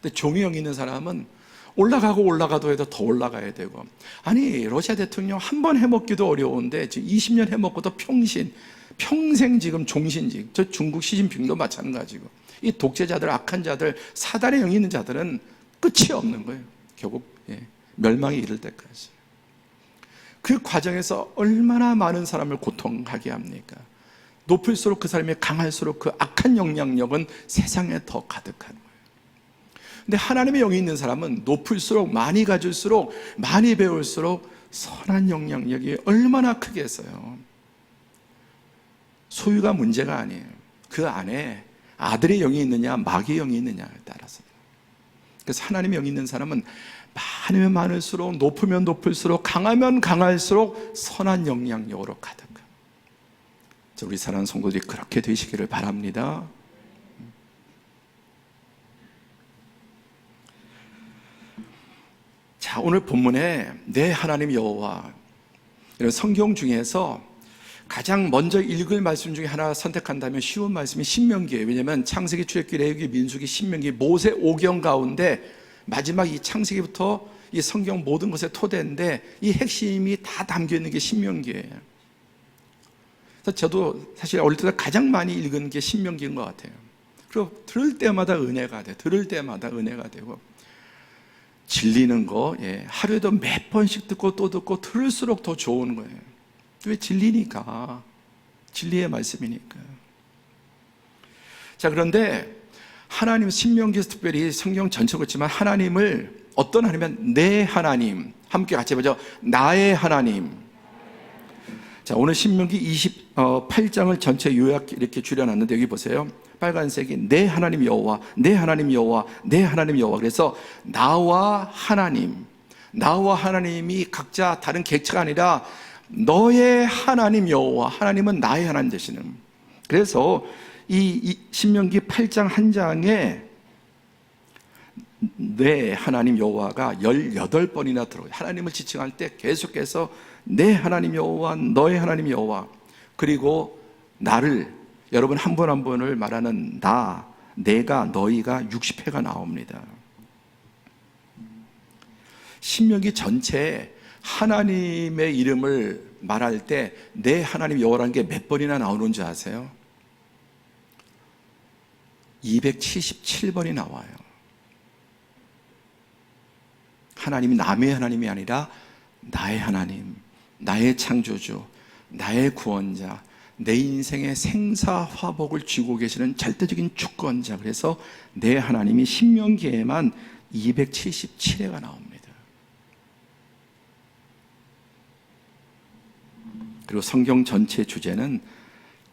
근데 종의 영이 있는 사람은 올라가도 해도 더 올라가야 되고. 아니, 러시아 대통령 한 번 해먹기도 어려운데 지금 20년 해먹고도 평생 지금 종신직. 저 중국 시진핑도 마찬가지고. 이 독재자들, 악한 자들, 사단의 영이 있는 자들은 끝이 없는 거예요. 결국 멸망에 이를 때까지. 그 과정에서 얼마나 많은 사람을 고통하게 합니까? 높을수록 그 사람이 강할수록 그 악한 영향력은 세상에 더 가득한 거예요. 근데 하나님의 영이 있는 사람은 높을수록, 많이 가질수록, 많이 배울수록 선한 영향력이 얼마나 크겠어요. 소유가 문제가 아니에요. 그 안에 아들의 영이 있느냐 마귀의 영이 있느냐에 따라서. 그래서 하나님의 영이 있는 사람은 많으면 많을수록, 높으면 높을수록, 강하면 강할수록 선한 영향력으로 가득합니다. 우리 사랑하는 성도들이 그렇게 되시기를 바랍니다. 자, 오늘 본문에 내 하나님 여호와, 이런 성경 중에서 가장 먼저 읽을 말씀 중에 하나 선택한다면 쉬운 말씀이 신명기예요. 왜냐하면 창세기, 출애굽기, 레위기, 민수기, 신명기, 모세 5경 가운데 마지막 이 창세기부터 이 성경 모든 것의 토대인데, 이 핵심이 다 담겨 있는 게 신명기예요. 그래서 저도 사실 어릴 때 가장 많이 읽은 게 신명기인 것 같아요. 그리고 들을 때마다 은혜가 돼. 들을 때마다 은혜가 되고, 진리는 거 하루에도 몇 번씩 듣고 또 듣고 들을수록 더 좋은 거예요. 왜? 진리니까. 진리의 말씀이니까. 자, 그런데 하나님, 신명기에서 특별히 성경 전체 그렇지만 하나님을 어떤 하나님이면 내 하나님, 함께 같이 보죠. 나의 하나님. 자, 오늘 신명기 28장을 전체 요약 이렇게 줄여놨는데, 여기 보세요. 빨간색이 내 하나님 여호와, 내 하나님 여호와, 내 하나님 여호와. 그래서 나와 하나님이 각자 다른 객체가 아니라 너의 하나님 여호와, 하나님은 나의 하나님 되시는. 그래서 이 신명기 8장 한 장에 내 하나님 여호와가 18번이나 들어요. 하나님을 지칭할 때 계속해서 내 하나님 여호와, 너의 하나님 여호와, 그리고 나를, 여러분 한 분 한 분을 말하는 나, 내가, 너희가 60회가 나옵니다. 신명기 전체에 하나님의 이름을 말할 때 내 하나님 여호와라는 게 몇 번이나 나오는 줄 아세요? 277번이 나와요. 하나님이 남의 하나님이 아니라 나의 하나님, 나의 창조주, 나의 구원자, 내 인생의 생사화복을 쥐고 계시는 절대적인 주권자. 그래서 내 하나님이 신명기에만 277회가 나옵니다. 그리고 성경 전체 주제는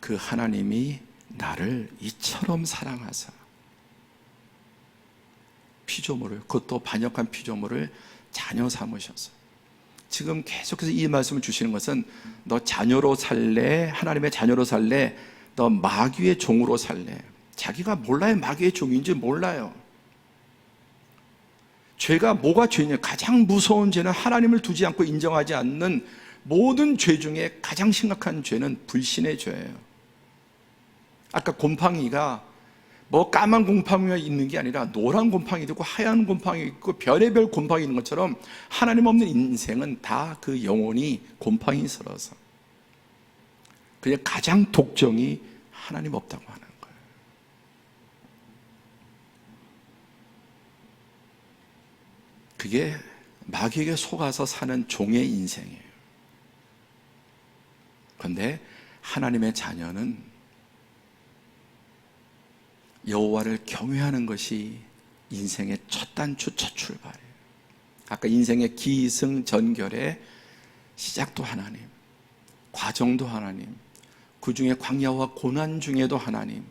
그 하나님이 나를 이처럼 사랑하사 피조물을, 그것도 반역한 피조물을 자녀 삼으셔서. 지금 계속해서 이 말씀을 주시는 것은 너 자녀로 살래? 하나님의 자녀로 살래? 너 마귀의 종으로 살래? 자기가 몰라요. 마귀의 종인지 몰라요. 죄가 뭐가 죄냐? 가장 무서운 죄는 하나님을 두지 않고 인정하지 않는 모든 죄 중에 가장 심각한 죄는 불신의 죄예요. 아까 곰팡이가 뭐 까만 곰팡이가 있는 게 아니라 노란 곰팡이도 있고 하얀 곰팡이 있고 별의별 곰팡이 있는 것처럼 하나님 없는 인생은 다 그 영혼이 곰팡이스러워서. 그냥 가장 독점이 하나님 없다고 하는 거예요. 그게 마귀에게 속아서 사는 종의 인생이에요. 그런데 하나님의 자녀는 여호와를 경외하는 것이 인생의 첫 단추, 첫 출발이에요. 아까 인생의 기승전결의 시작도 하나님, 과정도 하나님, 그 중에 광야와 고난 중에도 하나님,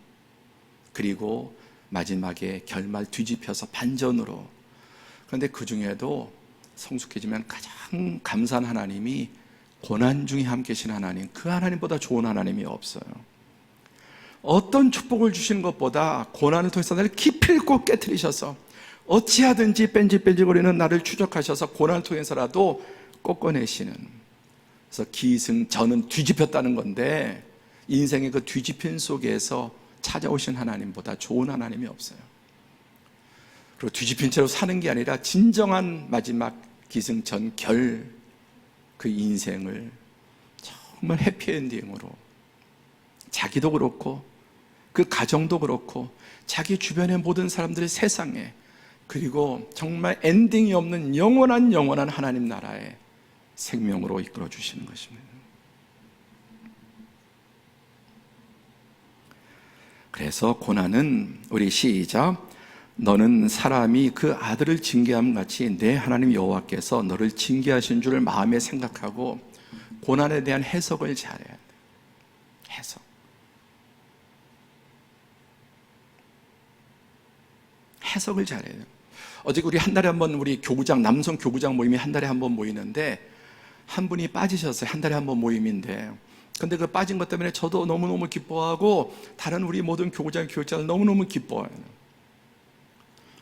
그리고 마지막에 결말 뒤집혀서 반전으로. 그런데 그 중에도 성숙해지면 가장 감사한 하나님이 고난 중에 함께 계신 하나님, 그 하나님보다 좋은 하나님이 없어요. 어떤 축복을 주시는 것보다 고난을 통해서 나를 기필코 깨트리셔서 어찌하든지 뺀질뺀질거리는 나를 추적하셔서 고난을 통해서라도 꺾어내시는. 그래서 기승전은 뒤집혔다는 건데 인생의 그 뒤집힌 속에서 찾아오신 하나님보다 좋은 하나님이 없어요. 그리고 뒤집힌 채로 사는 게 아니라 진정한 마지막 기승전결, 그 인생을 정말 해피엔딩으로, 자기도 그렇고 그 가정도 그렇고 자기 주변의 모든 사람들의 세상에, 그리고 정말 엔딩이 없는 영원한 하나님 나라의 생명으로 이끌어 주시는 것입니다. 그래서 고난은, 우리 시작, 너는 사람이 그 아들을 징계함 같이 내 하나님 여호와께서 너를 징계하신 줄을 마음에 생각하고 고난에 대한 해석을 잘해야 돼. 해석을 잘해야 돼요. 어제 우리 한 달에 한 번 우리 교구장, 남성 교구장 모임이 한 달에 한 번 모이는데 한 분이 빠지셨어요. 한 달에 한 번 모임인데. 근데 그 빠진 것 때문에 저도 너무너무 기뻐하고 다른 우리 모든 교구장, 교육자들 너무너무 기뻐해요.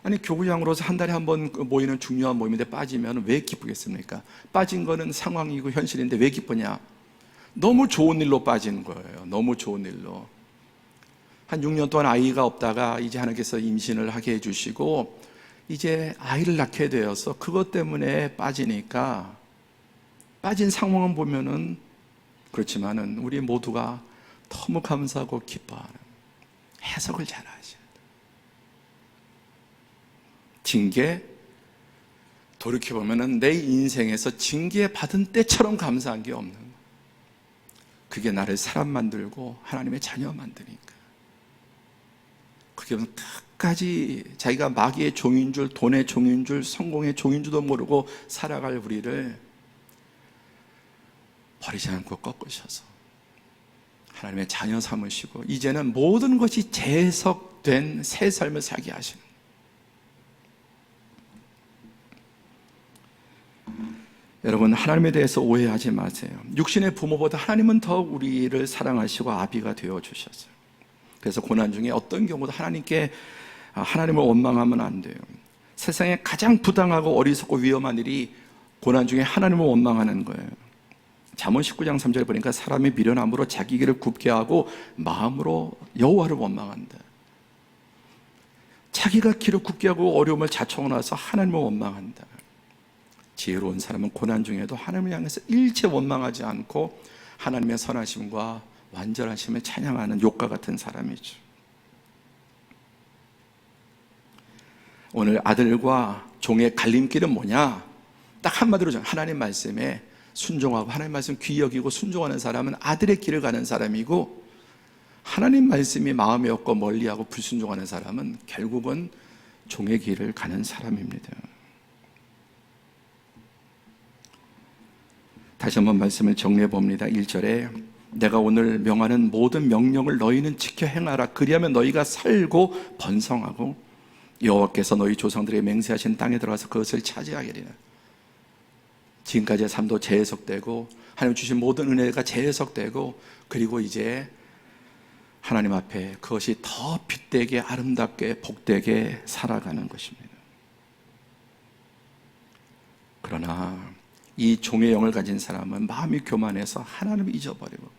아니, 교구장으로서 한 달에 한 번 모이는 중요한 모임인데 빠지면 왜 기쁘겠습니까? 빠진 거는 상황이고 현실인데 왜 기쁘냐? 너무 좋은 일로 빠진 거예요. 너무 좋은 일로. 한 6년 동안 아이가 없다가 이제 하나님께서 임신을 하게 해주시고 이제 아이를 낳게 되어서 그것 때문에 빠지니까, 빠진 상황은 보면은 그렇지만은 우리 모두가 너무 감사하고 기뻐하는, 해석을 잘 하셔야 돼요. 징계, 돌이켜보면은 내 인생에서 징계 받은 때처럼 감사한 게 없는 거예요. 그게 나를 사람 만들고 하나님의 자녀 만드니까. 그게 끝까지 자기가 마귀의 종인 줄, 돈의 종인 줄, 성공의 종인 줄도 모르고 살아갈 우리를 버리지 않고 꺾으셔서 하나님의 자녀 삼으시고 이제는 모든 것이 재해석된 새 삶을 살게 하시는. 여러분, 하나님에 대해서 오해하지 마세요. 육신의 부모보다 하나님은 더 우리를 사랑하시고 아비가 되어주셨어요. 그래서 고난 중에 어떤 경우도 하나님을 원망하면 안 돼요. 세상에 가장 부당하고 어리석고 위험한 일이 고난 중에 하나님을 원망하는 거예요. 잠언 19장 3절에 보니까 사람이 미련함으로 자기 길을 굽게 하고 마음으로 여호와를 원망한다. 자기가 길을 굽게 하고 어려움을 자청하고 나서 하나님을 원망한다. 지혜로운 사람은 고난 중에도 하나님을 향해서 일체 원망하지 않고 하나님의 선하심과 완전하심을 찬양하는 욥과 같은 사람이죠. 오늘 아들과 종의 갈림길은 뭐냐? 딱 한마디로 하나님 말씀에 순종하고 하나님 말씀 귀히 여기고 순종하는 사람은 아들의 길을 가는 사람이고, 하나님 말씀이 마음에 없고 멀리하고 불순종하는 사람은 결국은 종의 길을 가는 사람입니다. 다시 한번 말씀을 정리해 봅니다. 1절에 내가 오늘 명하는 모든 명령을 너희는 지켜 행하라. 그리하면 너희가 살고 번성하고 여호와께서 너희 조상들에게 맹세하신 땅에 들어가서 그것을 차지하리라. 지금까지의 삶도 재해석되고 하나님 주신 모든 은혜가 재해석되고, 그리고 이제 하나님 앞에 그것이 더 빛되게 아름답게 복되게 살아가는 것입니다. 그러나 이 종의 영을 가진 사람은 마음이 교만해서 하나님을 잊어버리고,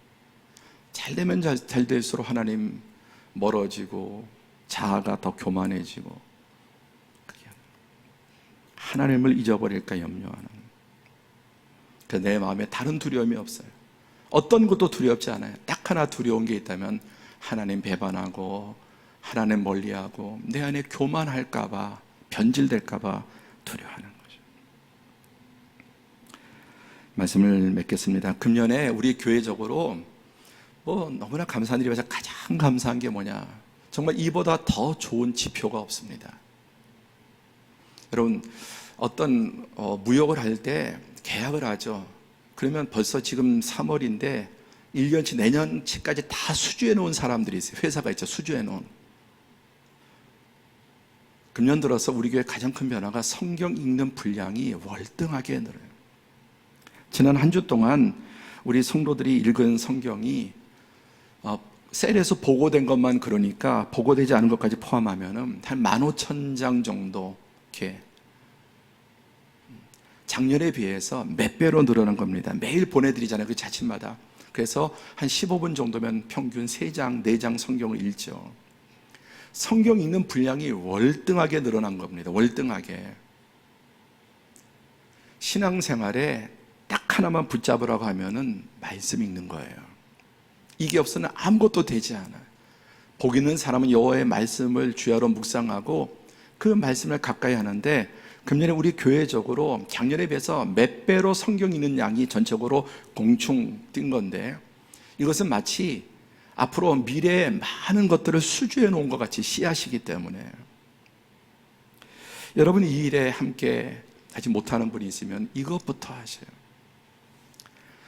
잘 되면 잘 될수록 하나님 멀어지고 자아가 더 교만해지고 하나님을 잊어버릴까 염려하는, 내 마음에 다른 두려움이 없어요. 어떤 것도 두렵지 않아요. 딱 하나 두려운 게 있다면 하나님 배반하고 하나님 멀리하고 내 안에 교만할까봐, 변질될까봐 두려워하는 거죠. 말씀을 맺겠습니다. 금년에 우리 교회적으로 너무나 감사한 일이어서 가장 감사한 게 뭐냐? 정말 이보다 더 좋은 지표가 없습니다. 여러분, 어떤 무역을 할 때 계약을 하죠. 그러면 벌써 지금 3월인데 1년치 내년치까지 다 수주해 놓은 사람들이 있어요. 회사가 있죠. 수주해 놓은. 금년 들어서 우리 교회 가장 큰 변화가 성경 읽는 분량이 월등하게 늘어요. 지난 한 주 동안 우리 성도들이 읽은 성경이 셀에서 보고된 것만, 그러니까 보고되지 않은 것까지 포함하면 한 15,000장 정도 이렇게 작년에 비해서 몇 배로 늘어난 겁니다. 매일 보내드리잖아요. 그 자취마다. 그래서 한 15분 정도면 평균 3장, 4장 성경을 읽죠. 성경 읽는 분량이 월등하게 늘어난 겁니다. 월등하게. 신앙생활에 딱 하나만 붙잡으라고 하면은 말씀 읽는 거예요. 이게 없으면 아무것도 되지 않아요. 복 있는 사람은 여호와의 말씀을 주야로 묵상하고 그 말씀을 가까이 하는데, 금년에 우리 교회적으로 작년에 비해서 몇 배로 성경 읽는 양이 전적으로 공충 뛴 건데, 이것은 마치 앞으로 미래에 많은 것들을 수주해 놓은 것 같이 씨앗이기 때문에, 여러분 이 일에 함께 하지 못하는 분이 있으면 이것부터 하세요.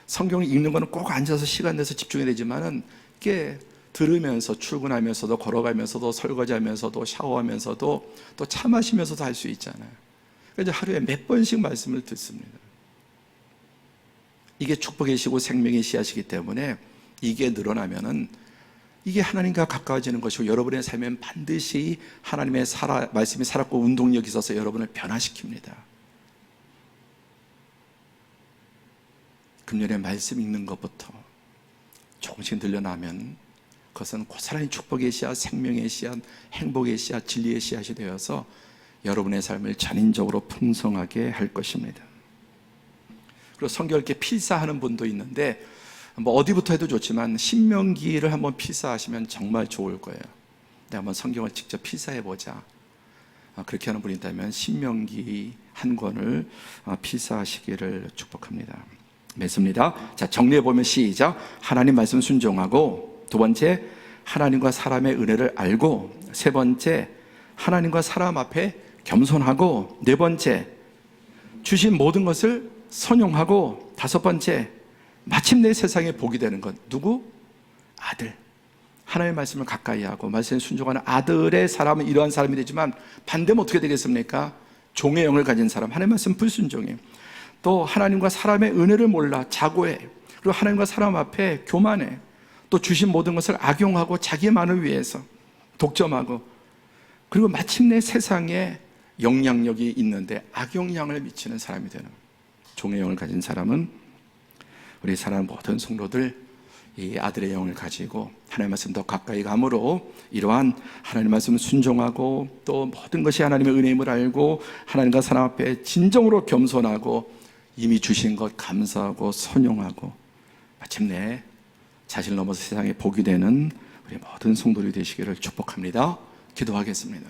성경을 읽는 거는 꼭 앉아서 시간 내서 집중해야 되지만은 이게 들으면서 출근하면서도 걸어가면서도 설거지하면서도 샤워하면서도 또 차 마시면서도 할 수 있잖아요. 그래서 하루에 몇 번씩 말씀을 듣습니다. 이게 축복의 시고 생명의 씨앗이기 때문에 이게 늘어나면은 이게 하나님과 가까워지는 것이고, 여러분의 삶엔 반드시 하나님의 말씀이 살았고 운동력이 있어서 여러분을 변화시킵니다. 금년에 말씀 읽는 것부터 조금씩 늘려나면 그것은 고스란히 축복의 씨앗, 생명의 씨앗, 행복의 씨앗, 진리의 씨앗이 되어서 여러분의 삶을 전인적으로 풍성하게 할 것입니다. 그리고 성경을 이렇게 필사하는 분도 있는데, 어디부터 해도 좋지만 신명기를 한번 필사하시면 정말 좋을 거예요. 내가 한번 성경을 직접 필사해보자, 그렇게 하는 분이 있다면 신명기 한 권을 필사하시기를 축복합니다. 맺습니다. 자, 정리해보면 시작. 하나님 말씀 순종하고, 두 번째 하나님과 사람의 은혜를 알고, 세 번째 하나님과 사람 앞에 겸손하고, 네 번째 주신 모든 것을 선용하고, 다섯 번째 마침내 세상에 복이 되는 것. 누구? 아들. 하나님의 말씀을 가까이 하고 말씀에 순종하는 아들의 사람은 이러한 사람이 되지만, 반대면 어떻게 되겠습니까? 종의 영을 가진 사람, 하나님의 말씀 불순종이에요. 또 하나님과 사람의 은혜를 몰라 자고해, 그리고 하나님과 사람 앞에 교만해, 또 주신 모든 것을 악용하고 자기만을 위해서 독점하고, 그리고 마침내 세상에 영향력이 있는데 악영향을 미치는 사람이 되는 종의 영을 가진 사람은, 우리 사랑하는 모든 성도들 이 아들의 영을 가지고 하나님의 말씀 더 가까이 감으로 이러한 하나님의 말씀 순종하고, 또 모든 것이 하나님의 은혜임을 알고 하나님과 사람 앞에 진정으로 겸손하고 이미 주신 것 감사하고 선용하고, 마침내 자신을 넘어서 세상에 복이 되는 우리 모든 성도들이 되시기를 축복합니다. 기도하겠습니다.